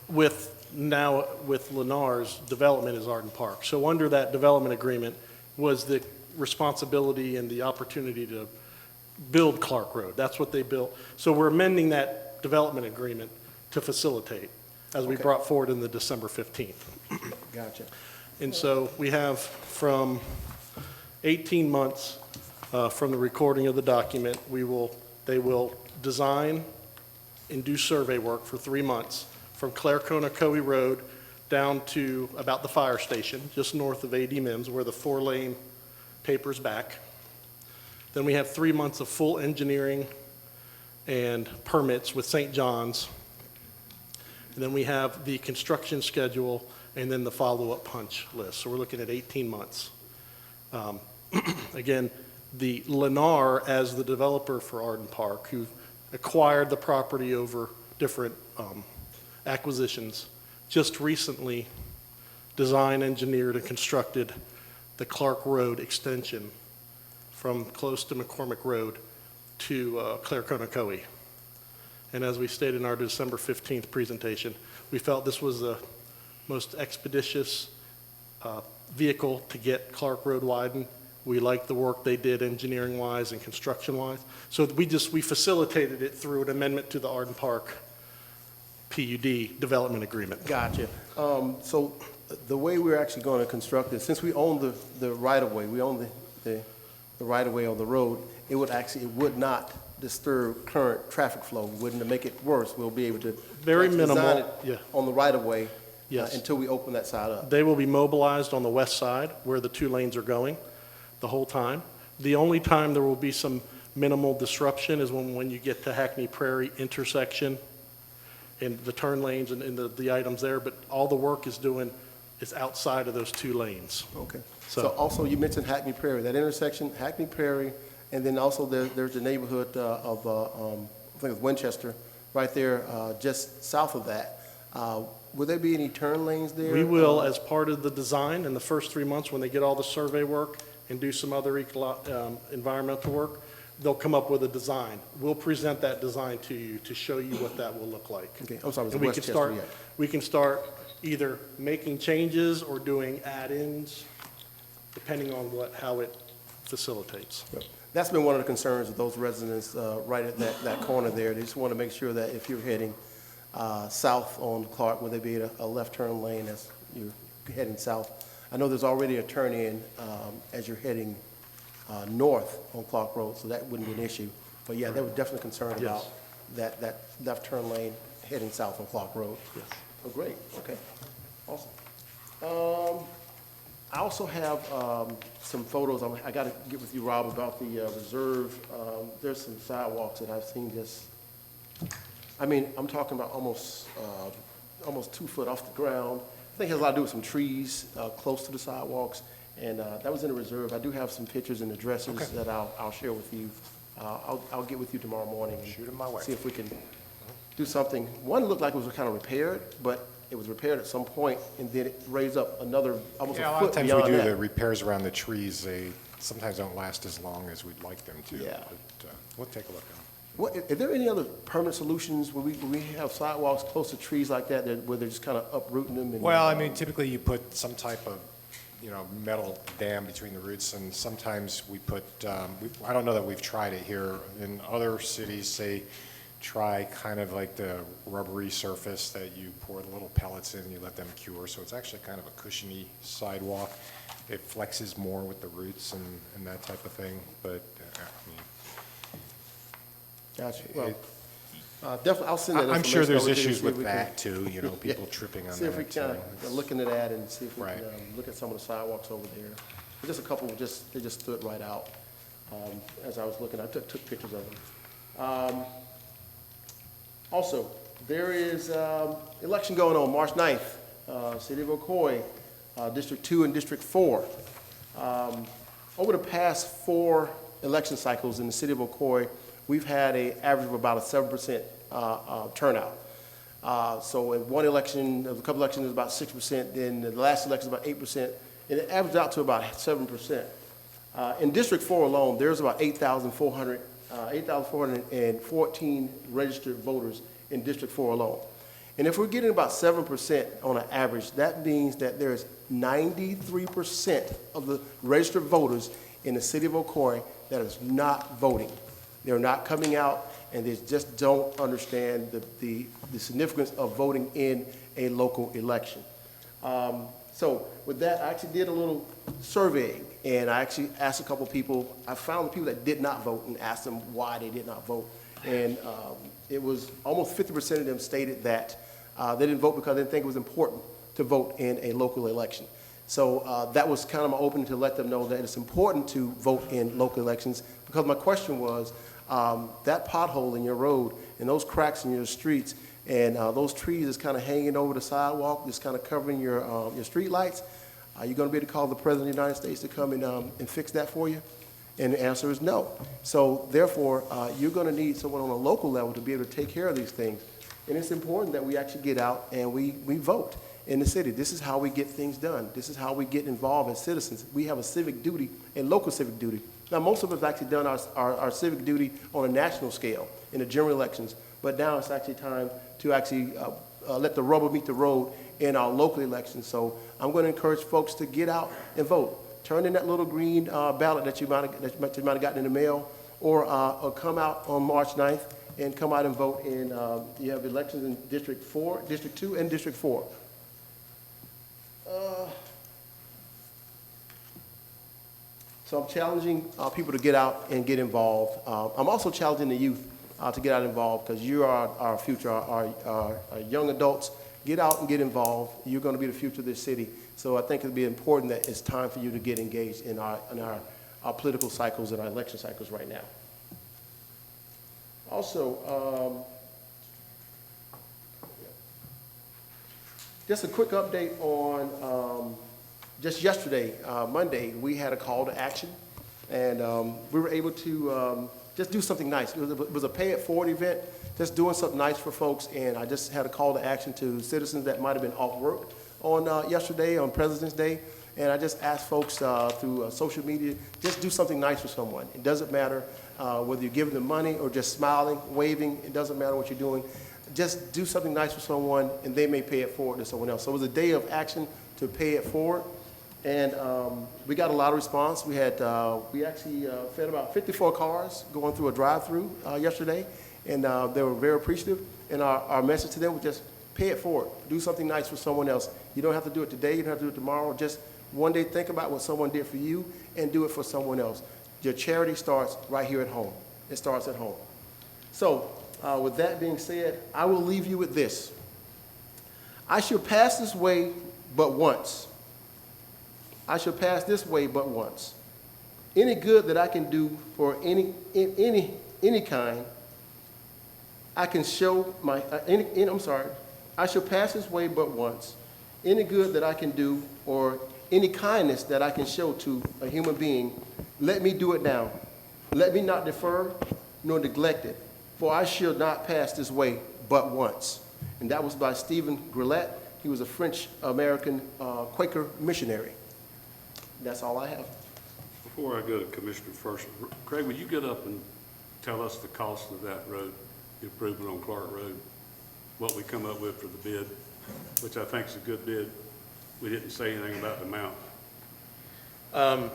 with Lennar's development is Arden Park. So under that development agreement was the responsibility and the opportunity to build Clark Road. That's what they built. So we're amending that development agreement to facilitate, as we Okay. brought forward in the December 15th. Gotcha. And so we have from 18 months from the recording of the document, they will design and do survey work for 3 months from Ocoee Road down to about the fire station, just north of A.D. Mims, where the 4-lane tapers back. Then we have 3 months of full engineering and permits with St. John's. And then we have the construction schedule and then the follow-up punch list. So we're looking at 18 months. Again, the Lennar, as the developer for Arden Park, who acquired the property over different acquisitions, just recently designed, engineered, and constructed the Clark Road extension from close to McCormick Road to Ocoee. And as we stated in our December 15th presentation, we felt this was the most expeditious vehicle to get Clark Road widened. We liked the work they did engineering-wise and construction-wise. So we facilitated it through an amendment to the Arden Park PUD development agreement. Gotcha. So the way we're actually going to construct it, since we own the right-of-way, we own the right-of-way on the road, it would not disturb current traffic flow, wouldn't make it worse. We'll be able to Very design minimal, it yeah. on the right-of-way Yes. until we open that side up. They will be mobilized on the west side where the 2 lanes are going the whole time. The only time there will be some minimal disruption is when you get to Hackney Prairie intersection and the turn lanes and the items there, but all the work is outside of those 2 lanes. Okay. So- So also, you mentioned Hackney Prairie, that intersection, Hackney Prairie, and then also there's the neighborhood of, I think it's Winchester, right there, just south of that. Will there be any turn lanes there? We will, as part of the design, in the first 3 months, when they get all the survey work and do some other environmental work, they'll come up with a design. We'll present that design to you to show you what that will look like. Okay, I'm sorry, it was And we can Westchester, start, yeah. we can start either making changes or doing add-ins, depending on how it facilitates. That's been one of the concerns of those residents right at that corner there. They just want to make sure that if you're heading south on Clark, where there be a left turn lane as you're heading south. I know there's already a turn in as you're heading north on Clark Road, so that wouldn't be an issue. But yeah, they were definitely concerned about that left turn lane heading south on Clark Road. Yes. Oh, great, okay, awesome. I also have some photos. I got to get with you, Rob, about the reserve. There's some sidewalks that I've seen just, I mean, I'm talking about almost 2 foot off the ground. I think it has a lot to do with some trees close to the sidewalks, and that was in a reserve. I do have some pictures and addresses that I'll share with you. I'll get with you tomorrow morning. And Shoot 'em my way. See if we can do something. One looked like it was kind of repaired, but it was repaired at some point, and then it raised up another, almost Yeah, a a lot foot of times we beyond do that. the repairs around the trees. They sometimes don't last as long as we'd like them to. Yeah. But we'll take a look at them. Are there any other permanent solutions where we have sidewalks close to trees like that, where they're just kind of uprooting them? And, Well, I mean, typically you put some type of, metal dam between the roots, and sometimes we put, I don't know that we've tried it here. In other cities, they try kind of like the rubbery surface that you pour the little pellets in and you let them cure. So it's actually kind of a cushiony sidewalk. It flexes more with the roots and that type of thing, but I mean, Gotcha. Well, definitely, I'll send that I'm sure there's information over to you, issues see if with we can- that too, people tripping on See if we that can too. kind of look into that and see if we Right. can look at some of the sidewalks over there. Just a couple, they just stood right out as I was looking. I took pictures of them. Also, there is election going on March 9th, City of Ocoee, District 2 and District 4. Over the past 4 election cycles in the City of Ocoee, we've had an average of about a 7% turnout. So in one election, a couple elections, it was about 6%, then the last election was about 8%, and it averaged out to about 7%. In District 4 alone, there's about 8,414 registered voters in District 4 alone. And if we're getting about 7% on an average, that means that there's 93% of the registered voters in the City of Ocoee that is not voting. They're not coming out, and they just don't understand the significance of voting in a local election. So with that, I actually did a little surveying, and I actually asked a couple people. I found the people that did not vote and asked them why they did not vote. And it was almost 50% of them stated that they didn't vote because they didn't think it was important to vote in a local election. So that was kind of my opening to let them know that it's important to vote in local elections, because my question was, that pothole in your road and those cracks in your streets and those trees is kind of hanging over the sidewalk, just kind of covering your street lights, are you going to be able to call the President of the United States to come and fix that for you? And the answer is no. So therefore, you're going to need someone on a local level to be able to take care of these things. And it's important that we actually get out and we vote in the city. This is how we get things done. This is how we get involved as citizens. We have a civic duty, a local civic duty. Now, most of us have actually done our civic duty on a national scale in the general elections, but now it's actually time to actually let the rubber meet the road in our local elections. So I'm going to encourage folks to get out and vote. Turn in that little green ballot that you might have gotten in the mail, or come out on March 9th and come out and vote. And you have elections in District 4, District 2, and District 4. So I'm challenging people to get out and get involved. I'm also challenging the youth to get out and involved, because you are our future, our young adults. Get out and get involved. You're going to be the future of this city. So I think it'll be important that it's time for you to get engaged in our political cycles and our election cycles right now. Also, just a quick update on just yesterday, Monday, we had a call to action, and we were able to just do something nice. It was a pay it forward event, just doing something nice for folks, and I just had a call to action to citizens that might have been off work on yesterday, on President's Day, and I just asked folks through social media, just do something nice for someone. It doesn't matter whether you're giving them money or just smiling, waving, it doesn't matter what you're doing. Just do something nice for someone, and they may pay it forward to someone else. So it was a day of action to pay it forward, and we got a lot of response. We actually fed about 54 cars going through a drive-through yesterday, and they were very appreciative. And our message to them was just pay it forward. Do something nice for someone else. You don't have to do it today. You don't have to do it tomorrow. Just one day think about what someone did for you and do it for someone else. Your charity starts right here at home. It starts at home. So with that being said, I will leave you with this. I shall pass this way but once. I shall pass this way but once. Any good that I can do for any kind, I can show my, I shall pass this way but once. Any good that I can do or any kindness that I can show to a human being, let me do it now. Let me not defer nor neglect it, for I shall not pass this way but once. And that was by Stephen Grillet. He was a French-American Quaker missionary. That's all I have. Before I go to Commissioner first, Craig, would you get up and tell us the cost of that road, the improvement on Clark Road, what we come up with for the bid, which I think is a good bid. We didn't say anything about the amount. And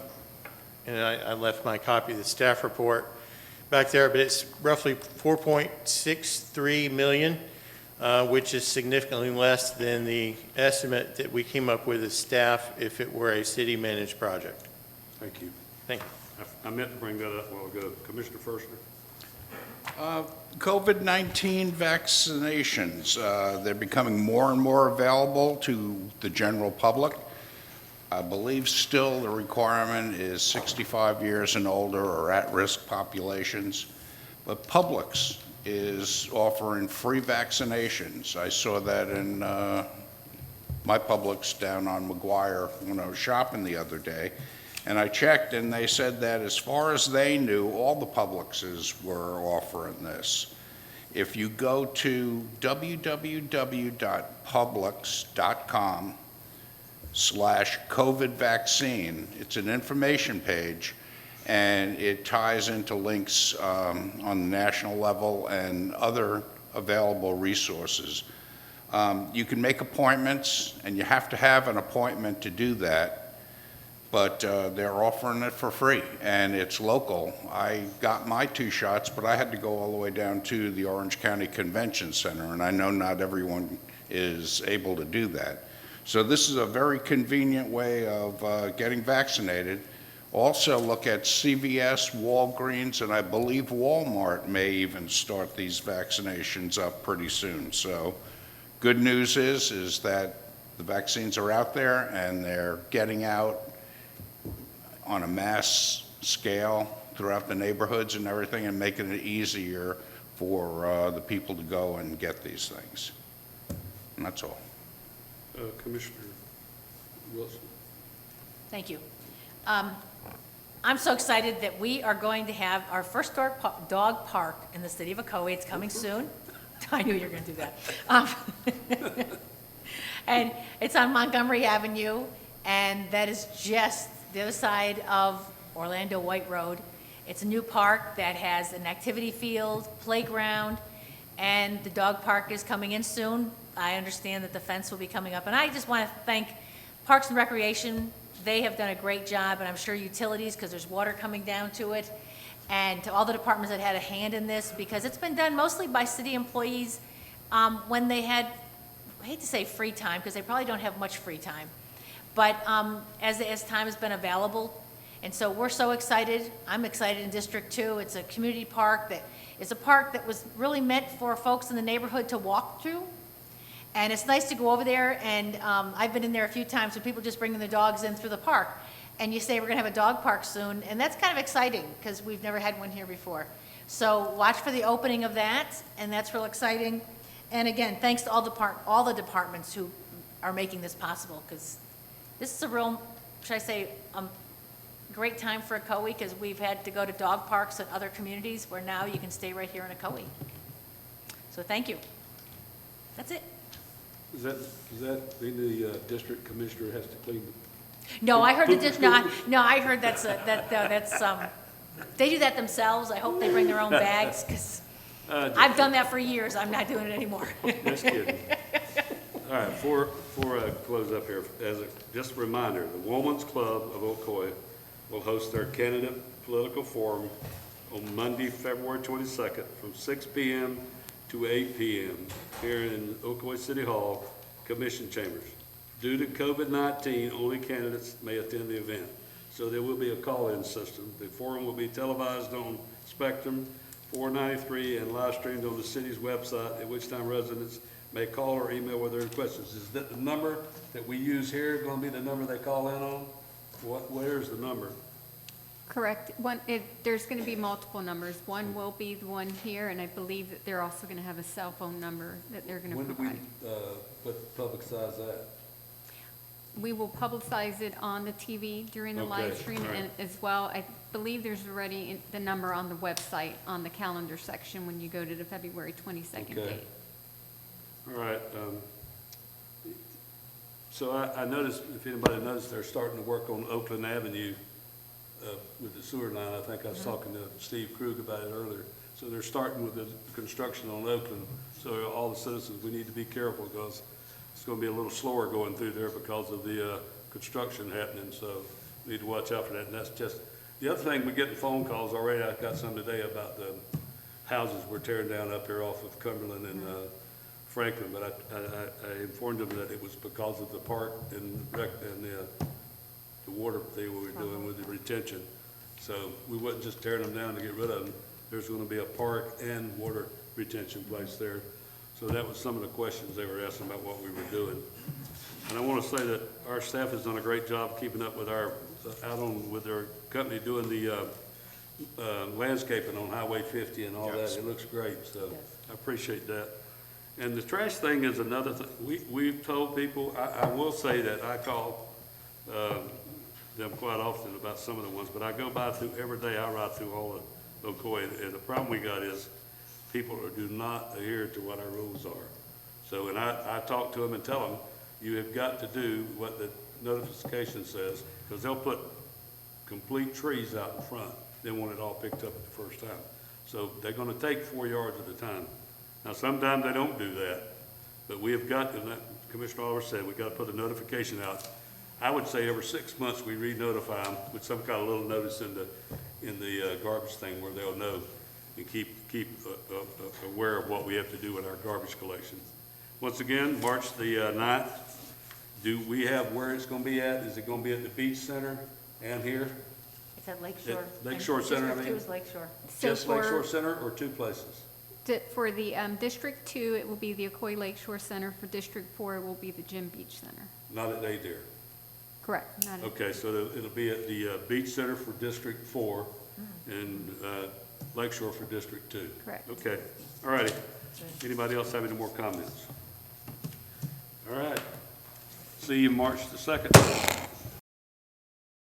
I left my copy of the staff report back there, but it's roughly 4.63 million, which is significantly less than the estimate that we came up with as staff if it were a city-managed project. Thank you. Thank you. I meant to bring that up a while ago. Commissioner Firstner. COVID-19 vaccinations, they're becoming more and more available to the general public. I believe still the requirement is 65 years and older or at-risk populations, but Publix is offering free vaccinations. I saw that in my Publix down on McGuire when I was shopping the other day. And I checked, and they said that as far as they knew, all the Publixes were offering this. If you go to www.publix.com/COVID vaccine, it's an information page, and it ties into links on the national level and other available resources. You can make appointments, and you have to have an appointment to do that. But they're offering it for free, and it's local. I got my 2 shots, but I had to go all the way down to the Orange County Convention Center, and I know not everyone is able to do that. So this is a very convenient way of getting vaccinated. Also look at CVS, Walgreens, and I believe Walmart may even start these vaccinations up pretty soon. So good news is that the vaccines are out there, and they're getting out on a mass scale throughout the neighborhoods and everything, and making it easier for the people to go and get these things. And that's all. Commissioner Wilson. Thank you. I'm so excited that we are going to have our first dog park in the city of Ocoee. It's coming soon. I knew you were going to do that. And it's on Montgomery Avenue, and that is just the other side of Orlando White Road. It's a new park that has an activity field, playground, and the dog park is coming in soon. I understand that the fence will be coming up, and I just want to thank Parks and Recreation. They have done a great job, and I'm sure utilities, because there's water coming down to it, and to all the departments that had a hand in this, because it's been done mostly by city employees when they had, I hate to say free time, because they probably don't have much free time, but as time has been available. And so we're so excited. I'm excited in District 2. It's a community park that is a park that was really meant for folks in the neighborhood to walk through. And it's nice to go over there, and I've been in there a few times when people just bringing their dogs in through the park. And you say we're gonna have a dog park soon, and that's kind of exciting because we've never had one here before. So watch for the opening of that, and that's real exciting. And again, thanks to all the departments who are making this possible, because this is a real, should I say, great time for Ocoee, because we've had to go to dog parks in other communities where now you can stay right here in Ocoee. So thank you. That's it. Does that mean the district commissioner has to clean the? No, I heard no, I heard that's they do that themselves. I hope they bring their own bags, because I've done that for years. I'm not doing it anymore. Just kidding. All right, before I close up here, just a reminder, the Women's Club of Ocoee will host their candidate political forum on Monday, February 22nd from 6 p.m. to 8 p.m. here in Ocoee City Hall, Commission Chambers. Due to COVID-19, only candidates may attend the event. So there will be a call-in system. The forum will be televised on Spectrum 493 and live streamed on the city's website, at which time residents may call or email with their questions. Is that the number that we use here going to be the number they call in on? Where's the number? Correct. There's going to be multiple numbers. One will be the one here, and I believe that they're also going to have a cell phone number that they're going to provide. When do we publicize that? We will publicize it on the TV during the live Okay, stream, all right. and as well, I believe there's already the number on the website, on the calendar section, when you go to the February 22nd Okay. date. All right. So I noticed, if anybody noticed, they're starting to work on Oakland Avenue with the sewer line. I think I was talking to Steve Krug about it earlier. So they're starting with the construction on Oakland. So all the citizens, we need to be careful because it's going to be a little slower going through there because of the construction happening. So we need to watch out for that. And that's just, the other thing, we're getting phone calls already. I got some today about the houses we're tearing down up here off of Cumberland and Franklin, but I informed them that it was because of the park and the water thing we were doing with the retention. So we wasn't just tearing them down to get rid of them. There's going to be a park and water retention place there. So that was some of the questions they were asking about what we were doing. And I want to say that our staff has done a great job keeping up with our, with their company doing the landscaping on Highway 50 and all that. It looks great, so I appreciate that. And the trash thing is another thing. We've told people, I will say that I call them quite often about some of the ones, but I go by through every day. I ride through all of Ocoee, and the problem we got is people do not adhere to what our rules are. So, and I talk to them and tell them, you have got to do what the notification says, because they'll put complete trees out in front. They want it all picked up at the first time. So they're going to take 4 yards at a time. Now, sometimes they don't do that, but we have got, and that Commissioner Oliver said, we've got to put a notification out. I would say every 6 months we re-notify them with some kind of little notice in the garbage thing where they'll know and keep aware of what we have to do with our garbage collection. Once again, March the 9th, do we have where it's going to be at? Is it going to be at the Beach Center and here? It's at Lakeshore. Lakeshore Center, I mean? District 2 is Lakeshore. So Just Lakeshore Center or two places? For the District 2, it will be the Ocoee Lakeshore Center. For District 4, it will be the Jim Beach Center. Not at Adair? Correct. Not at- Okay, so it'll be at the Beach Center for District 4 and Lakeshore for District 2. Correct. Okay, all righty. Anybody else have any more comments? All right. See you March the 2nd.